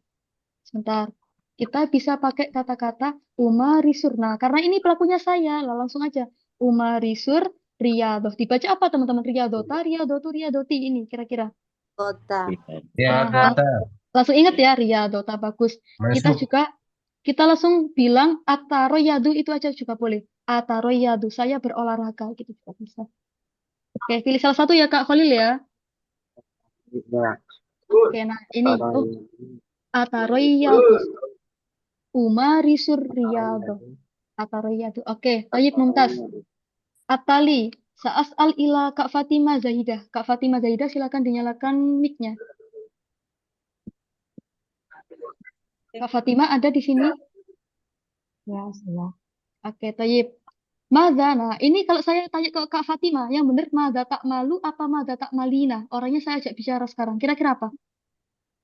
Sebentar. Kita bisa pakai kata-kata umarisur. Nah, karena ini pelakunya saya, lah langsung aja. Umarisur riyado. Dibaca apa teman-teman? Riyadota, riyadotu, riyadoti ini kira-kira. Kota. Ya, Nah, Dota. langsung ingat ya, riyadota bagus. Kita Masuk. juga kita langsung bilang ataroyadu itu aja juga boleh. Ataroyadu, saya berolahraga gitu juga bisa. Oke, pilih salah satu ya Kak Khalil ya. Ya. Oke, nah ini ataroyadu, umarisur riyadu, ataroyadu. Oke, Tayyib Mumtaz. Atali, Sa'as'al ila Kak Fatimah Zahidah. Kak Fatimah Zahidah silakan dinyalakan mic-nya. Kak Fatimah ada di sini? Ya, sudah. Oke, Tayyib. Maza, nah ini kalau saya tanya ke Kak Fatimah, yang benar maza tak malu apa maza tak malina? Orangnya saya ajak bicara sekarang. Kira-kira apa?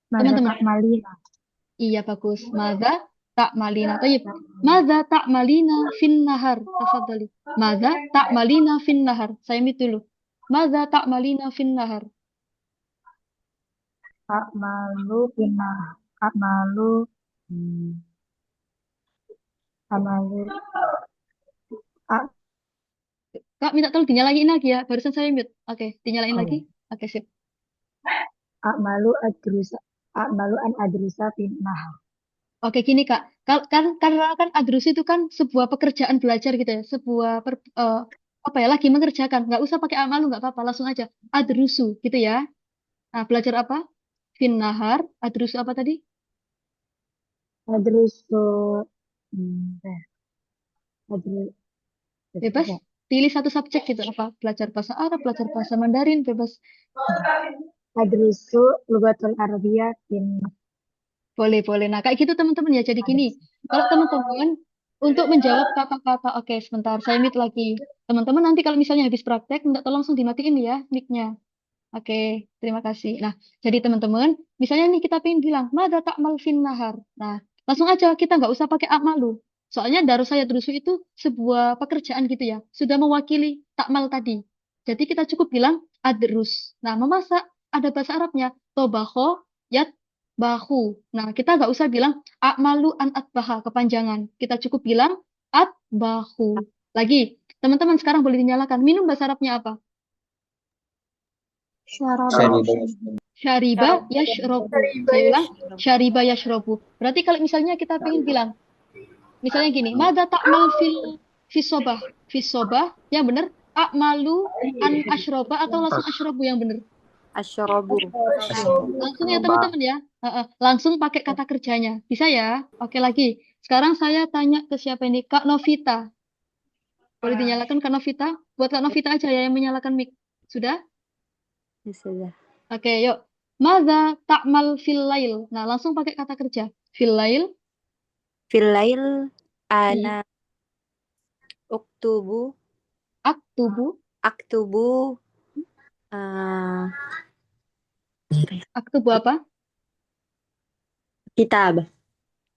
Mada Teman-teman. tak malina. Iya, bagus. Maza tak malina. Tayyib. Maza tak malina fin nahar. Tafadhali. Maza tak malina fin nahar. Saya mute dulu. Maza tak malina fin nahar. Tak malu pinah. Tak malu. Tak malu. Kak, minta tolong dinyalain lagi ya. Barusan saya mute. Oke, dinyalain lagi. Oke, sip. Akmalu adrusa. Akmalu an adrusa pinah. Oke, gini Kak. Karena kan adrus itu kan sebuah pekerjaan belajar gitu ya. Sebuah apa ya, lagi mengerjakan. Nggak usah pakai amalu, nggak apa-apa. Langsung aja. Adrusu gitu ya. Nah, belajar apa? Fin nahar. Adrusu apa tadi? Adrusu. Adrusu. Bebas. Pilih satu subjek gitu. Apa? Belajar bahasa Arab, belajar bahasa Mandarin, bebas. Adrusu lugatul Arabiyah fin Boleh. Nah, kayak gitu teman-teman ya. Jadi gini, kalau teman-teman untuk menjawab kata-kata, oke, sebentar, saya mute lagi. Teman-teman nanti kalau misalnya habis praktek, minta tolong langsung dimatiin ya mic-nya. Oke, terima kasih. Nah, jadi teman-teman, misalnya nih kita pengen bilang, mada ta'mal fin nahar. Nah, langsung aja kita nggak usah pakai amalu. Soalnya darusah yadrusu itu sebuah pekerjaan gitu ya, sudah mewakili takmal tadi. Jadi kita cukup bilang adrus. Nah, memasak ada bahasa Arabnya, tobaho yat bahu. Nah, kita nggak usah bilang amalu an atbaha kepanjangan. Kita cukup bilang atbahu. Lagi, teman-teman sekarang boleh dinyalakan. Minum bahasa Arabnya apa? Syariba yashrobu. Saya ulang, syariba yashrobu. Berarti kalau misalnya kita pengen bilang, misalnya gini, mada ta'mal fisobah. Fisobah, yang benar, a'malu an ashroba atau langsung ashrobu yang benar? Asyrobu. Langsung ya teman-teman ya. Langsung pakai kata kerjanya. Bisa ya? Oke lagi. Sekarang saya tanya ke siapa ini? Kak Novita. Boleh dinyalakan Kak Novita? Buat Kak Novita aja ya yang menyalakan mic. Sudah? Sudah. Oke, yuk. Mada ta'mal fil lail. Nah, langsung pakai kata kerja. Fil lail. Filail ana uktubu Aktubu. eh, Aktubu apa? kitab.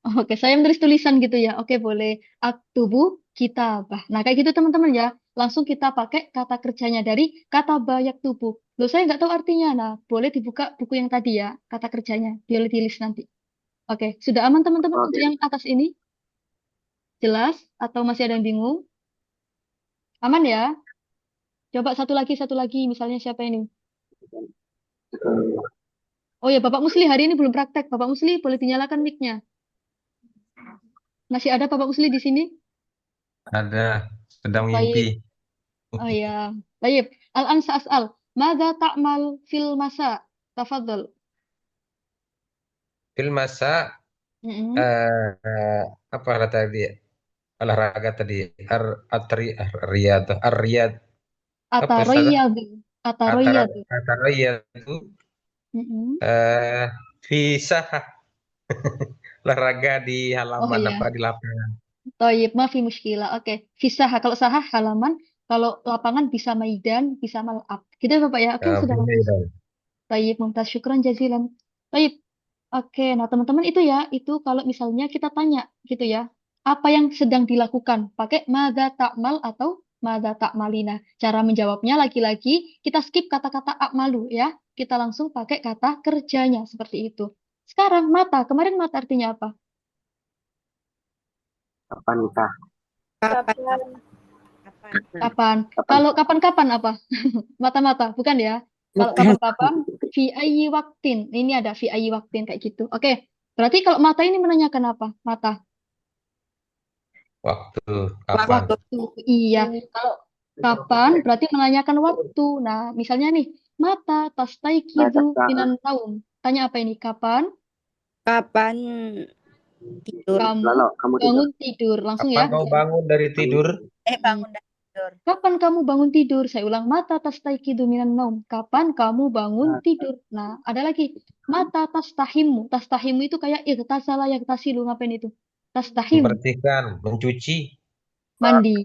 Oke, saya menulis tulisan gitu ya. Oke, boleh. Aktubu kitabah. Nah, kayak gitu teman-teman ya. Langsung kita pakai kata kerjanya dari kata bayak tubuh. Loh, saya nggak tahu artinya. Nah, boleh dibuka buku yang tadi ya, kata kerjanya. Boleh di list nanti. Oke, sudah aman teman-teman untuk yang atas ini? Jelas? Atau masih ada yang bingung? Aman ya? Coba satu lagi. Misalnya siapa ini? Oh ya, Bapak Musli hari ini belum praktek. Bapak Musli boleh dinyalakan mic-nya. Masih ada Bapak Musli di sini? Ada, sedang Baik. mimpi. Oh ya. Baik. Al-an sa'as'al. Mada ta'mal fil masa? Tafadhol. Fil masa, Mm-mm. apa kata tadi? Olahraga tadi. Riyad. Ar-riyad. Apa istilah? Ataroyadu. Ataroyadu. Riyad itu Mm-mm. Fisah. Olahraga di Oh halaman ya. apa di lapangan. Toyib, mafi muskilah. Oke. Fisah. Kalau sahah halaman. Kalau lapangan bisa maidan, bisa mal'ab. Gitu ya Bapak ya. Oke, sudah Boleh, bagus. Bang. Tayyib, mumtaz, syukran jazilan. Tayyib. Oke, nah teman-teman itu ya, itu kalau misalnya kita tanya gitu ya, apa yang sedang dilakukan? Pakai mada ta'mal atau mada ta'malina. Cara menjawabnya lagi-lagi kita skip kata-kata akmalu ya. Kita langsung pakai kata kerjanya seperti itu. Sekarang mata, kemarin mata artinya apa? Kapan nikah? Kapan? Kapan? Kalau kapan-kapan apa? Mata-mata, bukan ya? Kalau kapan-kapan, fi ayyi waktin. Ini ada fi ayyi waktin kayak gitu. Oke. Berarti kalau mata ini menanyakan apa? Mata. Waktu. Kapan? Waktu. Iya. Kalau kapan berarti menanyakan waktu. Nah, misalnya nih, mata tastaiqidu minan naum. Tanya apa ini? Kapan Kapan tidur? kamu kamu bangun tidur? Langsung ya. Kapan kau bangun dari tidur? Bangun dari tidur. Kapan kamu bangun tidur? Saya ulang, mata tastaiqidu minan naum. Kapan kamu bangun tidur? Nah, ada lagi. Mata tastahimu. Tastahimu itu kayak irtasala yaktasilu. Ngapain itu? Tastahim. Membersihkan, mencuci, Mandi.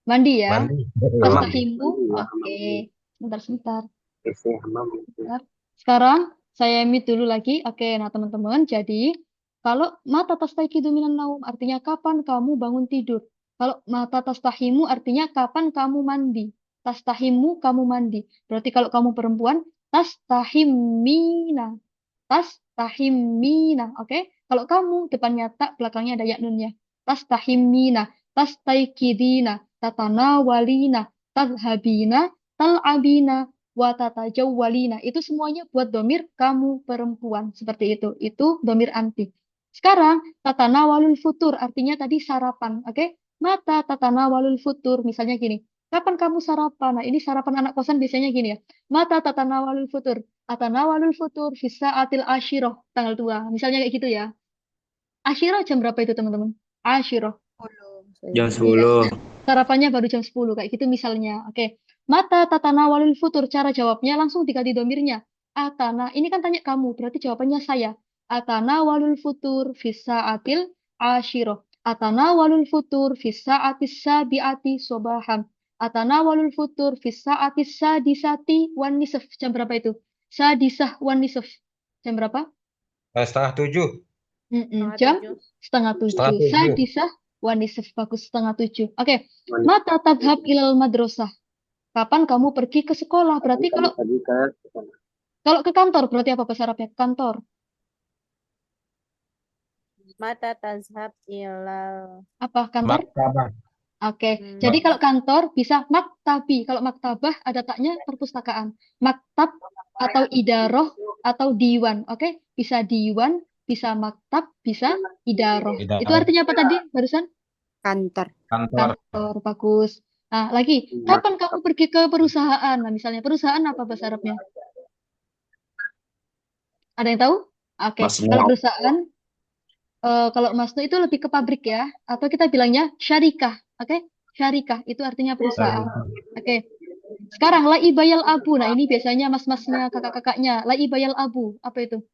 Mandi ya. mandi. Tastahimu. Oke. Sebentar. PC hamam. Bentar. Sekarang saya mute dulu lagi. Oke, nah teman-teman. Jadi, kalau mata tastaiqidu minan naum artinya kapan kamu bangun tidur. Kalau mata tastahimu artinya kapan kamu mandi. Tastahimu kamu mandi. Berarti kalau kamu perempuan, tastahimmina. Tastahimmina. Oke? Kalau kamu depannya tak, belakangnya ada ya nunnya. Tastahimmina. Tastaikidina. Tatanawalina. Tadhabina. Tal'abina. Watatajawwalina. Itu semuanya buat domir kamu perempuan. Seperti itu. Itu domir anti. Sekarang, tatanawalul futur. Artinya tadi sarapan. Oke? Mata tatanawalul futur. Misalnya gini. Kapan kamu sarapan? Nah, ini sarapan anak kosan biasanya gini ya. Mata tatanawalul futur. Atanawalul futur fisa atil ashiroh. Tanggal 2. Misalnya kayak gitu ya. Ashiroh jam berapa itu teman-teman? Ashiroh. Jam 10. Sarapannya baru jam 10. Kayak gitu misalnya. Oke. Mata tatanawalul futur. Cara jawabnya langsung diganti domirnya. Atana. Ini kan tanya kamu. Berarti jawabannya saya. Atana walul futur fis sa'atil asyirah. Atana walul futur fis sa'atis sabi'ati sobaham. Atana walul futur fis sa'atis sadisati wan nisf. Jam berapa itu? Sadisah wan nisf. Jam berapa? 6:30. Jam setengah Setengah tujuh. 7. Sadisah wan nisf. Bagus, setengah 7. Oke. Mata tadhab ilal madrasah. Kapan kamu pergi ke sekolah? Berarti kalau Pergi ke sekolah. kalau ke kantor berarti apa bahasa Arabnya? Kantor. Mata tazhab ilal Apa kantor? Maktabah. Oke. Jadi kalau kantor bisa maktabi. Kalau maktabah ada taknya perpustakaan. Maktab atau idaroh atau diwan. Oke. Bisa diwan, bisa maktab, bisa idaroh. Itu Idaroh. artinya apa tadi barusan? kantor. Kantor. Kantor. Bagus. Nah, lagi. Kapan kamu pergi ke perusahaan? Nah, misalnya perusahaan apa bahasa Arabnya? Ada yang tahu? Oke. Masnu. Kalau perusahaan, kalau masnu itu lebih ke pabrik ya. Atau kita bilangnya syarikah. Oke. Syarikah itu artinya perusahaan. Oke. Sekarang laibayal abu. Nah, ini biasanya mas-masnya, kakak-kakaknya. Laibayal abu. Apa itu?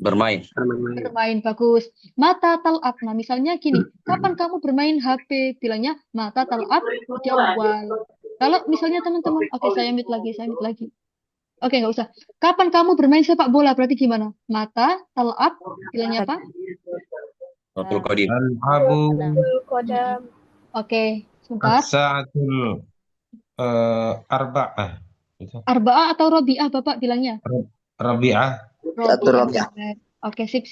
Bermain. Bermain. Bagus. Mata tal'ab. Nah, misalnya gini. Kapan kamu bermain HP? Bilangnya mata tal'ab jawwal. Kalau misalnya teman-teman. Oke, saya mute lagi. Oke, nggak usah. Kapan kamu bermain sepak bola? Berarti gimana? Mata tal'ab. Bilangnya apa? Waktu qadim. Abu Qadam. Oke, sebentar. as-sa'atul arba'ah. Itu. Arba'ah atau Robi'ah, Bapak bilangnya? Rabi'ah. Robi'ah. Oke, sip.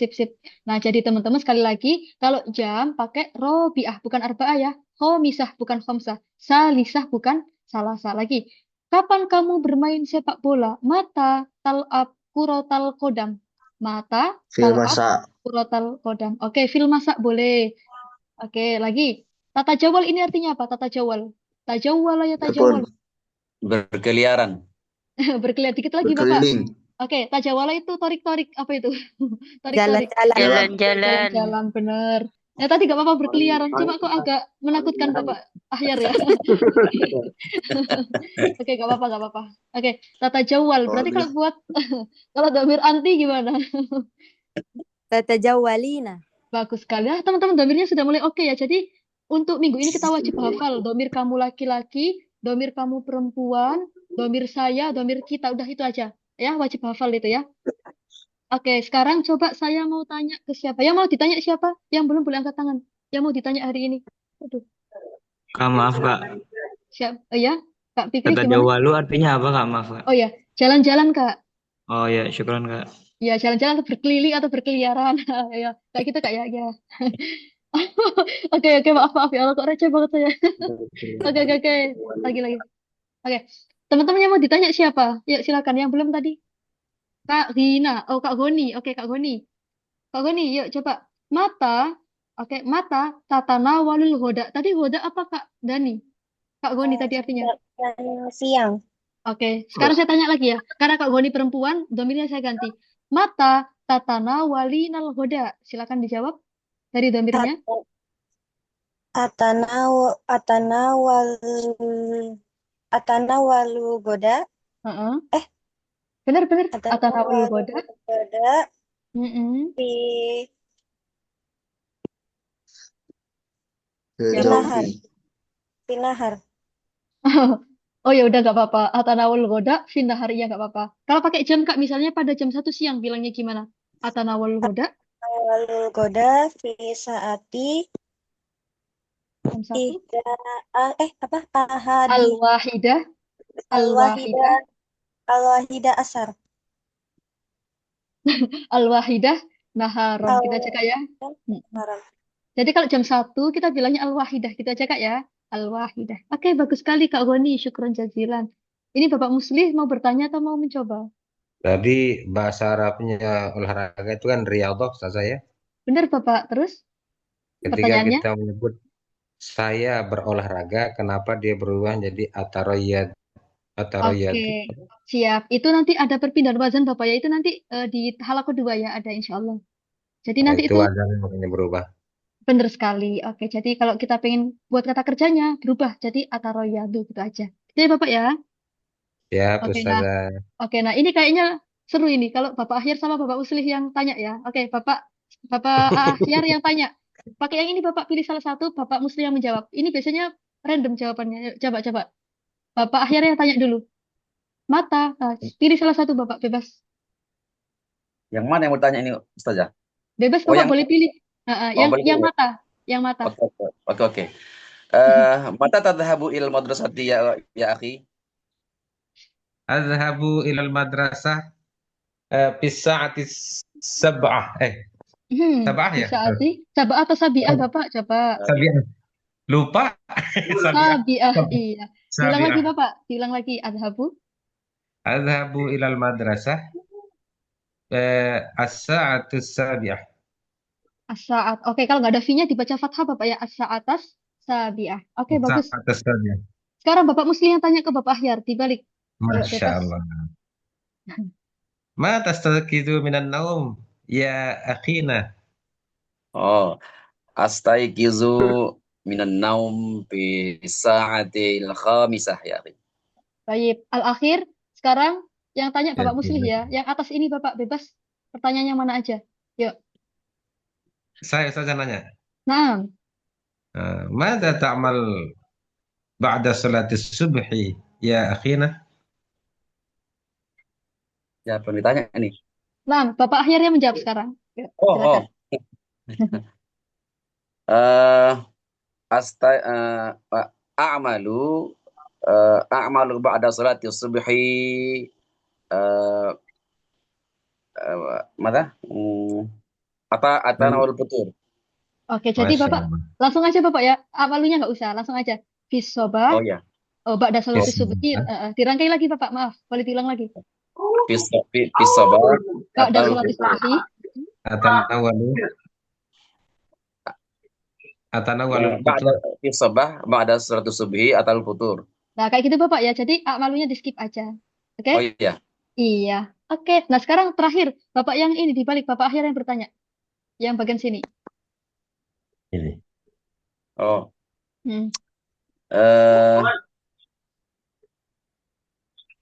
Nah, jadi teman-teman sekali lagi, kalau jam pakai Robi'ah, bukan Arba'ah ya. Khomisah, bukan khomsah. Salisah, bukan salasah. Lagi, kapan kamu bermain sepak bola? Mata tal'ab kurotal kodam. Mata tal'ab kurotal kodam. Oke, fil masak boleh. Oke, lagi. Tata jawal ini artinya apa? Tata jawal. Tajawwala ya tajawwal. Berkeliaran. Berkeliar dikit lagi, Bapak. Oke, tajawala itu torik-torik. Apa itu? Torik-torik. Jalan-jalan. Jalan-jalan, bener. Ya tadi gak apa-apa berkeliaran. Cuma kok agak menakutkan Bapak Ahyar ya. Oke, gak apa-apa. Oke, tata jawal. Berarti kalau buat kalau domir anti gimana? Tatajawalina. Bagus sekali. Ah, teman-teman domirnya sudah mulai oke ya. Jadi untuk minggu ini kita wajib hafal. Domir kamu laki-laki, domir kamu perempuan, domir saya, domir kita. Udah itu aja. Ya, wajib hafal itu ya. Oke, sekarang coba saya mau tanya ke siapa? Yang mau ditanya siapa? Yang belum boleh angkat tangan. Yang mau ditanya hari ini. Aduh, Kak, maaf Kak. siap. Oh ya, Kak Fikri Kata gimana? Jawalu artinya apa Kak? Maaf Kak. Oh ya, jalan-jalan Kak. Oh ya, syukran Kak. Ya, jalan-jalan atau berkeliling atau berkeliaran. Ya, kayak gitu Kak ya. Ya. Oke, maaf ya Allah kok receh banget saya. Oke. Lagi. Oke. Teman-teman yang mau ditanya siapa? Yuk silakan yang belum tadi. Kak Rina. Oh, Kak Goni. Oke, Kak Goni. Kak Goni, yuk coba. Mata. Oke, mata tatana walul hoda. Tadi hoda apa Kak Dani? Kak Goni tadi artinya. Siang. Oke, sekarang saya tanya lagi ya. Karena Kak Goni perempuan, domirnya saya ganti. Mata tatana wali nal hoda. Silakan dijawab dari domirnya. Atanawalu goda. Bener. Atana walul hoda. Goda. Pinahar. Oh ya udah nggak apa-apa. Atanawul goda, findah harinya nggak apa-apa. Kalau pakai jam Kak, misalnya pada jam 1 siang bilangnya gimana? Atanawul goda. Atanawalu goda fi saati Jam 1. Ahadi. Al-wahidah asar. Al-wahidah naharon. Kita cek ya. Jadi kalau jam 1 kita bilangnya al-wahidah. Kita cek ya. Al-wahidah. Oke, bagus sekali Kak Goni. Syukron jazilan. Ini Bapak Muslih mau bertanya atau mau mencoba? Tadi bahasa Arabnya olahraga itu kan riyadhah, Ustaz saya. Benar Bapak. Terus Ketika pertanyaannya? kita menyebut saya berolahraga, kenapa dia berubah jadi ataroyad? Oke, siap. Itu nanti ada perpindahan wazan Bapak ya. Itu nanti di halaqah kedua ya ada insya Allah. Jadi nanti itu itu wazannya makanya berubah. benar sekali. Oke, jadi kalau kita pengen buat kata kerjanya berubah jadi ataroyadu gitu aja. Jadi Bapak ya. Ya, Oke, Ustazah. nah ini kayaknya Seru ini kalau Bapak Ahyar sama Bapak Muslih yang tanya ya. Oke, Bapak Ahyar yang tanya. Pakai yang ini Bapak pilih salah satu, Bapak Muslih yang menjawab. Ini biasanya random jawabannya. Yuk, coba. Bapak Ahyar yang tanya dulu. Mata. Pilih salah satu Bapak, bebas. Yang mana yang mau tanya ini, Ustazah? Bebas Oh, Bapak yang boleh pilih. Yang boleh pilih. mata. Yang mata. Oke. Mata tadhabu ilal madrasati ya akhi? Adhabu ilal madrasah bis sa'ati sab'ah. Sab'ah ya? Sabah atau sabiah Bapak? Coba. Sabiah. Lupa. Sabiah, iya. Bilang lagi Sabiah. Bapak. Bilang lagi adhabu. Adhabu ilal madrasah as-sa'atu sabiah. As-sa'at. Oke, kalau nggak ada V-nya dibaca fathah Bapak ya. As-sa'atas sabiah. Oke, bagus. As-sa'atu sabiah. Sekarang Bapak Muslim yang tanya ke Bapak Ahyar. Dibalik. Ayo, Masya bebas. Allah. Ma tastaqidu minan naum ya akhina. Oh, astaiqizu minan naum fi sa'atil khamisah ya akhi. Baik. Al-akhir. Sekarang yang tanya Bapak Muslim ya. Yang atas ini Bapak bebas. Pertanyaannya mana aja. Yuk. Saya nanya. Nah. Mada ta'mal ba'da salatis subhi ya akhina? Ya, perlu ditanya nih. Nah, Bapak Ahyar yang menjawab sekarang. Yuk, silakan. A'malu ba'da salati subhi mana? Atanawal putur. Oke, jadi Bapak langsung aja Bapak ya. Amalunya nggak usah, langsung aja. Fisoba. Oh ya. Oh, ba'da salati subhi. Dirangkai lagi Bapak, maaf. Boleh diulang lagi. Fisoba. Ba'da salati subhi. Atanawalu putur. Fisoba ba'da salati subhi atal putur. Nah, kayak gitu Bapak ya. Jadi amalunya di skip aja. Oke? Oh iya. Iya. Oke. Nah, sekarang terakhir Bapak yang ini dibalik Bapak Ahyar yang bertanya. Yang bagian sini. Ini. Oh.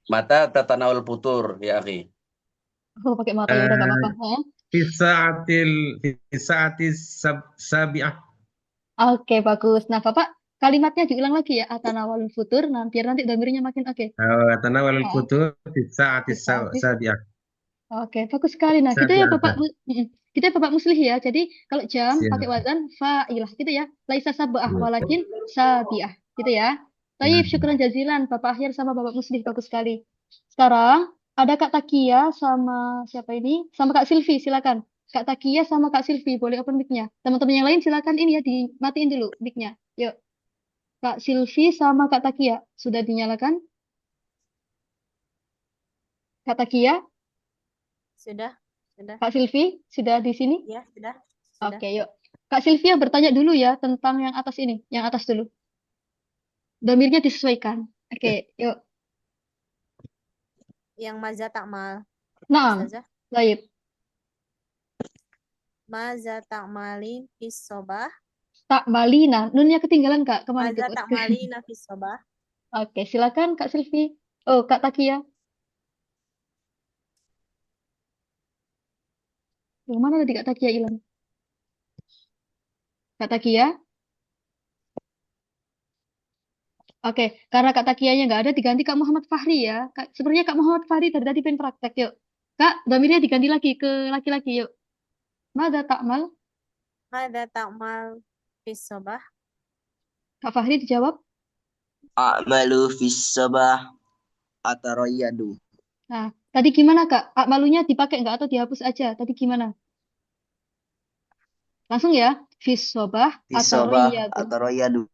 Mata tatanawal putur ya akhi. Oh, pakai mata ya udah nggak apa-apa. Fisaatis sabi'ah. Oke, bagus. Nah, Bapak kalimatnya diulang lagi ya. Atanawalul futur. Nah, biar nanti dhamirnya makin oke. Atanawalul futur fisaatis sabi'ah. Oke, bagus sekali. Nah, gitu ya Bapak. Gitu ya Bapak Muslih ya. Jadi kalau jam pakai wazan fa'ilah gitu ya. Laisa sab'ah walakin sabi'ah gitu ya. Baik, syukran jazilan Bapak Ahyar sama Bapak Muslih, bagus sekali. Sekarang ada Kak Takia sama siapa ini? Sama Kak Silvi, silakan. Kak Takia sama Kak Silvi, boleh open mic-nya. Teman-teman yang lain silakan ini ya dimatiin dulu mic-nya. Yuk. Kak Silvi sama Kak Takia sudah dinyalakan? Kak Takia? Sudah. Kak Silvi, sudah di sini? Ya, sudah. Oke, yuk. Kak Silvia bertanya dulu ya tentang yang atas ini. Yang atas dulu. Dhamirnya disesuaikan. Oke, yuk. Yang maza takmal. Nah, baik. Maza takmalin fis sobah. Takmalina. Nunnya ketinggalan Kak. Kemana itu? Maza takmalina fis sobah. Oke, silakan Kak Silvi. Oh, Kak Takia. Yang mana tadi Kak Takia hilang? Kak Takia? Oke, karena Kak Takianya nggak ada, diganti Kak Muhammad Fahri ya. Sebenarnya Kak Muhammad Fahri dari tadi pengen praktek, yuk. Kak, dhamirnya diganti lagi ke laki-laki, yuk. Mada takmal? Mada takmal fis sobah. Kak Fahri dijawab? A'malu fis sabah atarayyadu. Nah, tadi gimana Kak? Akmalunya dipakai nggak atau dihapus aja? Tadi gimana? Langsung ya, fis sobah atarayyadu.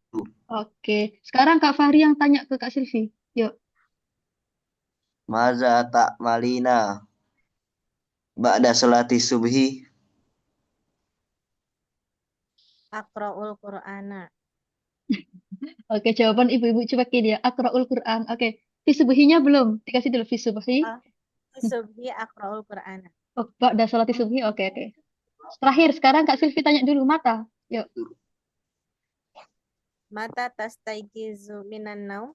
Oke, sekarang Kak Fahri yang tanya ke Kak Silvi. Yuk. Maza ta'malina ba'da salati subhi. Aqra'ul Qur'ana. Oke, jawaban ibu-ibu cuekin ya. Aqra'ul Qur'an. Oke, fi subuhinya belum. Dikasih dulu fi subuhi. Fi subhi aqra'ul Qur'ana. Oh, ba'da salati subhi. Oke. Terakhir, sekarang Kak Silvi tanya dulu mata. Yuk. Mata tastaiqizu minan naum.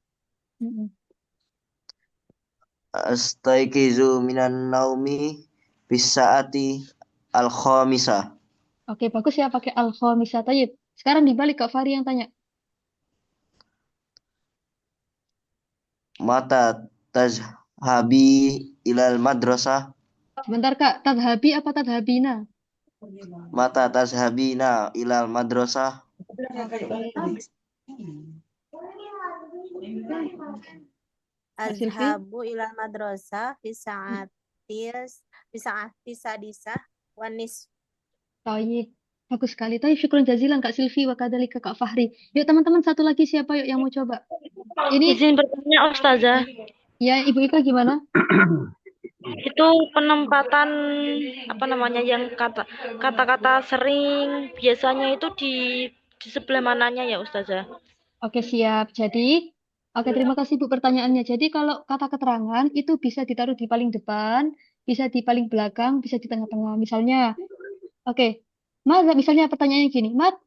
Astaiqizu minan naumi bisaati al-khamisah. Oke, bagus ya pakai al-khamisah. Tayyib. Sekarang dibalik Kak Fahri yang tanya. Mata tazhabi ilal madrasah. Sebentar Kak, tadhabi apa tadhabina? Mata tazhabina ilal madrasah. Azhabu ila madrasah fi sadisah wanis. Tayyib. Bagus sekali. Tayyib, syukron jazilan Kak Silvi wa kadzalika Kak Fahri. Yuk teman-teman satu lagi siapa yuk yang mau coba? Ini Izin bertanya Ustazah, ya Ibu Ika gimana? itu penempatan apa namanya yang kata-kata sering biasanya itu di sebelah mananya ya Ustazah? Oke, siap. Jadi, oke, terima kasih Bu pertanyaannya. Jadi, kalau kata keterangan itu bisa ditaruh di paling depan, bisa di paling belakang, bisa di tengah-tengah. Misalnya, oke, misalnya pertanyaannya gini, mata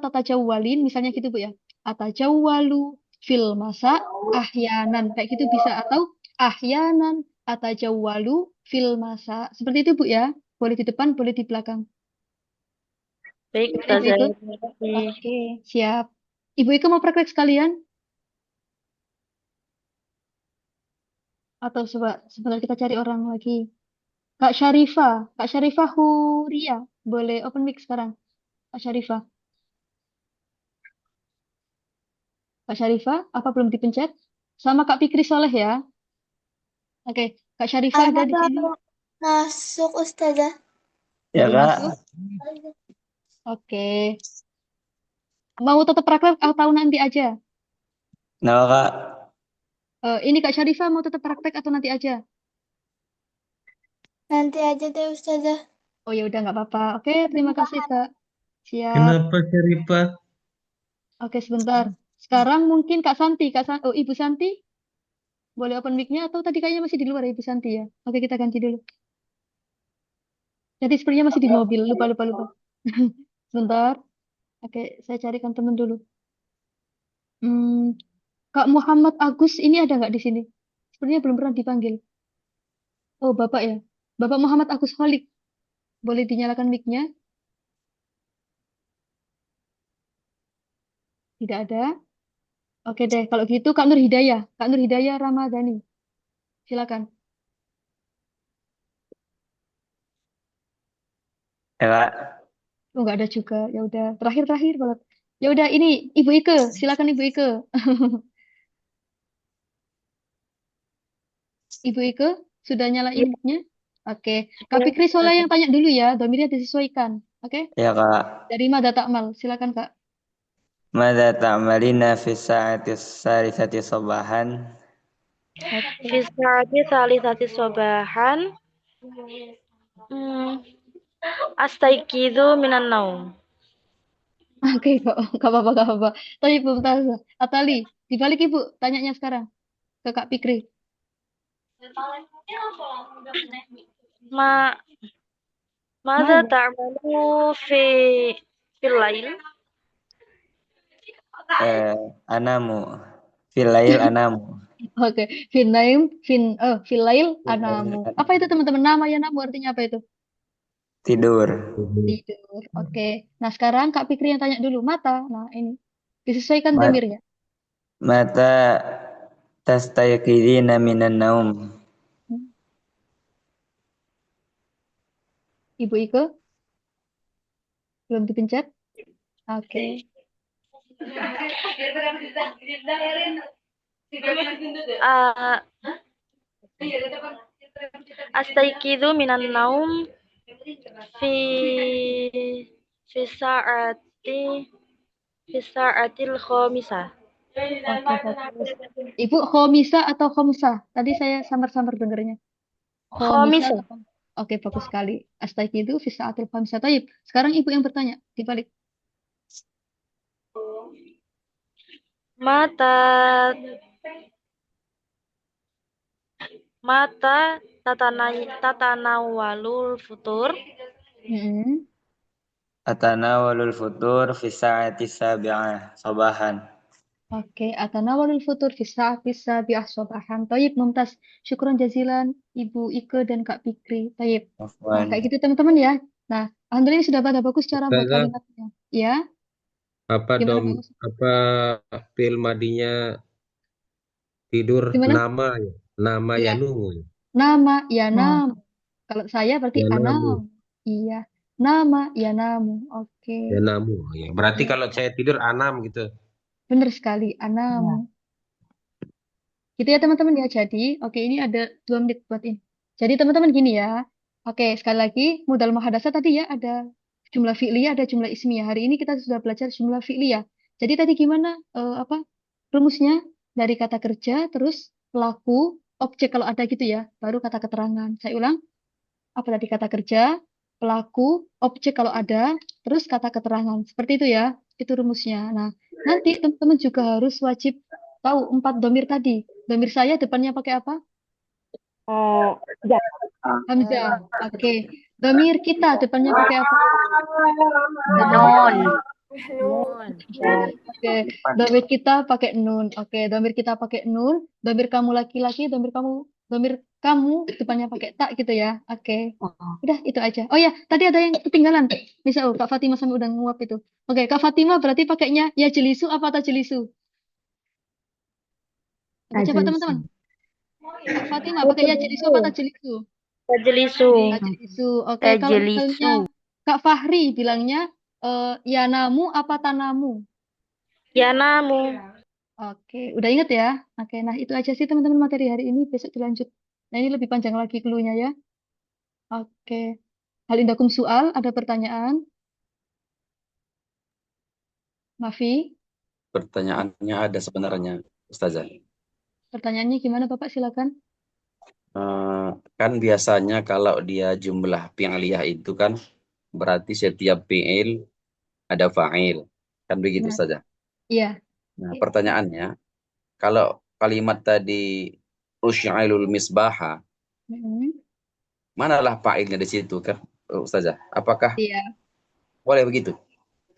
tata jawwalin, misalnya gitu Bu ya. Atajawwalu fil masa ahyanan. Kayak gitu bisa atau ahyanan atajawwalu fil masa. Seperti itu Bu ya. Boleh di depan, boleh di belakang. Baik Ibu Ustazah, Ika? terima kasih. Oke, siap. Ibu Ika mau praktek sekalian? Atau sebentar kita cari orang lagi. Kak Syarifah Huria. Boleh open mic sekarang. Kak Syarifah. Kak Syarifah, apa belum dipencet? Sama Kak Fikri Soleh ya. Oke, Kak Syarifah ada di sini. Masuk Ustazah. Ya, Baru Kak. masuk. Oke. Mau tetap praktek atau nanti aja? Kenapa, Kak? Ini Kak Syarifah mau tetap praktek atau nanti aja? Nanti aja deh Ustazah. Oh ya udah nggak apa-apa. Oke, terima kasih Kak. Siap. Kenapa Syarifah? Oke, sebentar. Sekarang mungkin oh Ibu Santi, boleh open mic-nya atau tadi kayaknya masih di luar ya Ibu Santi ya? Oke, kita ganti dulu. Jadi sepertinya masih di mobil, lupa. Sebentar. Oke, saya carikan teman dulu. Kak Muhammad Agus ini ada nggak di sini? Sepertinya belum pernah dipanggil. Oh, Bapak ya. Bapak Muhammad Agus Holik. Boleh dinyalakan mic-nya? Tidak ada. Oke deh, kalau gitu Kak Nur Hidayah. Kak Nur Hidayah Ramadhani. Silakan. Ya, Kak. Oh, nggak ada juga. Ya udah, terakhir banget. Ya udah, ini Ibu Ike. Silakan Ibu Ike. Ibu Ike sudah nyalain mic-nya? Oke. Kak Fikri Soleh yang tanya dulu ya. Domirnya disesuaikan. Oke? Ya, Kak. Dari Mada Takmal. Silakan Kak. Mada ta'malina fi sa'ati salisati sabahan. Fisati salisati sobahan. Astaiqizu minan naum. Oke, gak apa-apa. Tapi Ibu Mutaza. Atali, dibalik Ibu. Tanyanya sekarang ke Kak Fikri. Mada ta'malu fil lail? Anamu. Fil lail anamu. Oke, filail anamu. Apa itu teman-teman? Nama ya namu artinya apa itu? Tidur. Tidur. Oke. Nah, sekarang Kak Fikri yang tanya dulu. Mata. Nah, ini. Disesuaikan dhamirnya. Mata tastayqidina minan naum. Ibu Ike? Belum dipencet? Oke. Astaiqizu minan naum fi sa'atil khamisah. Oke, bagus. Ibu khomisa atau khomsa? Tadi saya samar-samar dengarnya. Khomisa. Oke, bagus sekali. Astaiqizu fi sa'atil khamisah. Taib. Sekarang Ibu yang bertanya. Dibalik. Mata tatanawalul futur. Tatanawalul futur fi sa'ati sabi'ah sabahan. Oke, atanawalul futur bisa bi ahsobahan. Tayyib, mumtaz. Syukron jazilan Ibu Ike dan Kak Fikri. Tayyib. Nah, Afwan. kayak gitu teman-teman ya. Nah, alhamdulillah ini sudah pada bagus cara buat Ustazah, kalimatnya. Ya, apa gimana Pak Mus? apa fi'il madinya tidur Gimana? nama ya? Nama Iya, yanumu ya? nama ya Nah, nam. Kalau saya berarti Yanamu. anam. Iya, nama ya namu. Oke, Yanamu. Ya. Berarti ya, kalau saya tidur anam gitu. benar sekali ya. anamu. Gitu ya teman-teman ya. Jadi, oke ini ada 2 menit buat ini. Jadi teman-teman gini ya. Oke, sekali lagi modal muhadasah tadi ya ada jumlah fi'liyah, ada jumlah ismiyah. Hari ini kita sudah belajar jumlah fi'liyah. Jadi tadi gimana apa rumusnya dari kata kerja terus pelaku, objek kalau ada gitu ya, baru kata keterangan. Saya ulang, apa tadi kata kerja, pelaku, objek kalau ada, terus kata keterangan. Seperti itu ya. Itu rumusnya. Nah, nanti teman-teman juga harus wajib tahu 4 domir tadi. Domir saya depannya pakai apa? Ya. Hamzah. Oke. Domir kita depannya pakai apa? Nun. Nun. Oke. Domir kita pakai nun. Oke. Domir kita pakai nun. Domir kamu laki-laki. Domir kamu depannya pakai tak gitu ya. Oke. Udah itu aja. Oh ya, tadi ada yang ketinggalan. Misal Kak Fatimah sampai udah nguap itu. Oke, Kak Fatimah berarti pakainya ya jelisu apa tajelisu? Oke, coba teman-teman. Kak Fatimah pakai ya jelisu apa tajelisu? Tajelisu. Tajelisu. Oke, kalau misalnya Kak Fahri bilangnya ya namu apa tanamu? Ya namu. Oke, udah inget ya? Oke, nah itu aja sih teman-teman materi hari ini. Besok dilanjut. Nah ini lebih panjang lagi clue-nya ya. Oke. Hal indakum soal, ada pertanyaan? Mafi, Pertanyaannya ada sebenarnya, Ustazah. pertanyaannya gimana Bapak? Silakan. Kan biasanya kalau dia jumlah fi'liyah itu kan berarti setiap fi'il ada fa'il. Kan begitu Nah, saja. iya. Nah, pertanyaannya, kalau kalimat tadi usy'ilul misbaha, Mm-mm. manalah fa'ilnya di situ kan, Ustazah? Apakah Iya. boleh begitu?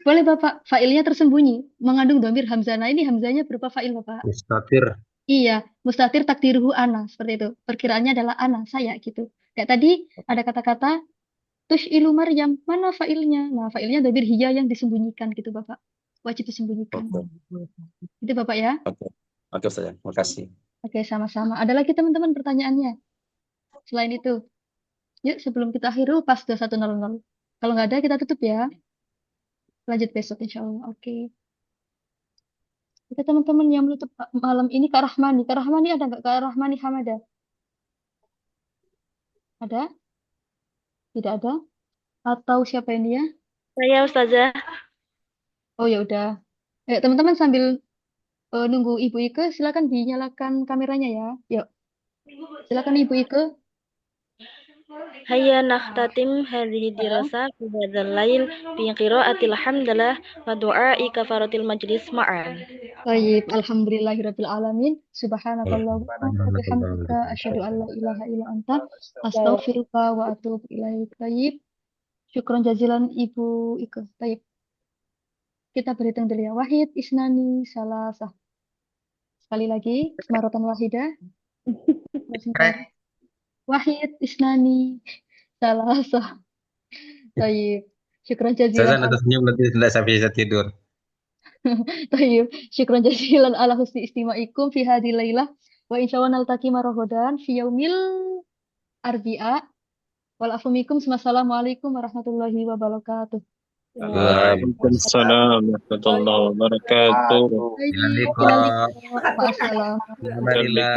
Boleh Bapak, failnya tersembunyi, mengandung domir hamzah. Nah ini hamzahnya berupa fail Bapak. Mustatir. Iya, mustatir takdiruhu ana, seperti itu. Perkiraannya adalah ana, saya gitu. Kayak tadi ada kata-kata tush ilu Maryam, mana failnya? Nah, failnya domir hiya yang disembunyikan gitu Bapak. Wajib disembunyikan. Oke, Itu Bapak ya. oke, oke Ustazah. Makasih. Oke, sama-sama. Ada lagi teman-teman pertanyaannya? Selain itu, yuk sebelum kita akhiri pas 21.00. Kalau nggak ada kita tutup ya. Lanjut besok insya Allah. Oke. Oke teman-teman yang menutup malam ini Kak Rahmani. Kak Rahmani ada nggak? Kak Rahmani Hamada? Ada? Tidak ada? Atau siapa ini ya? Saya Ustazah. Oh ya udah. Teman-teman sambil nunggu Ibu Ike, silakan dinyalakan kameranya ya. Yuk, silakan Ibu Ike. Hayya nakhtatim hadhihi dirasa fi hadzal lail bi qiraatil hamdalah wa du'a'i kafaratil majlis ma'an. Baik, alhamdulillahirabbil alamin. Subhanakallahumma wa bihamdika asyhadu an la ilaha illa anta astaghfiruka wa atubu ilaik. Baik. Syukron jazilan Ibu Ike. Baik. Kita berhitung dulu ya. Wahid, isnani, salasah. Sekali lagi, maratan wahidah. Wahid, isnani, salasah. Baik. Syukron jazilan Ustazah, nanti senyum nanti tidak sampai bisa tidur. Tayyib. Syukran jazilan ala husni istimaikum fi hadhil lailah wa insyaallah naltaqi marohodan fi yaumil arbi'a wal afu minkum. Wassalamualaikum warahmatullahi wabarakatuh. Waalaikumsalam warahmatullahi wabarakatuh. Baik, Ilaliko. ilaliko. Ma'assalam. Alhamdulillah.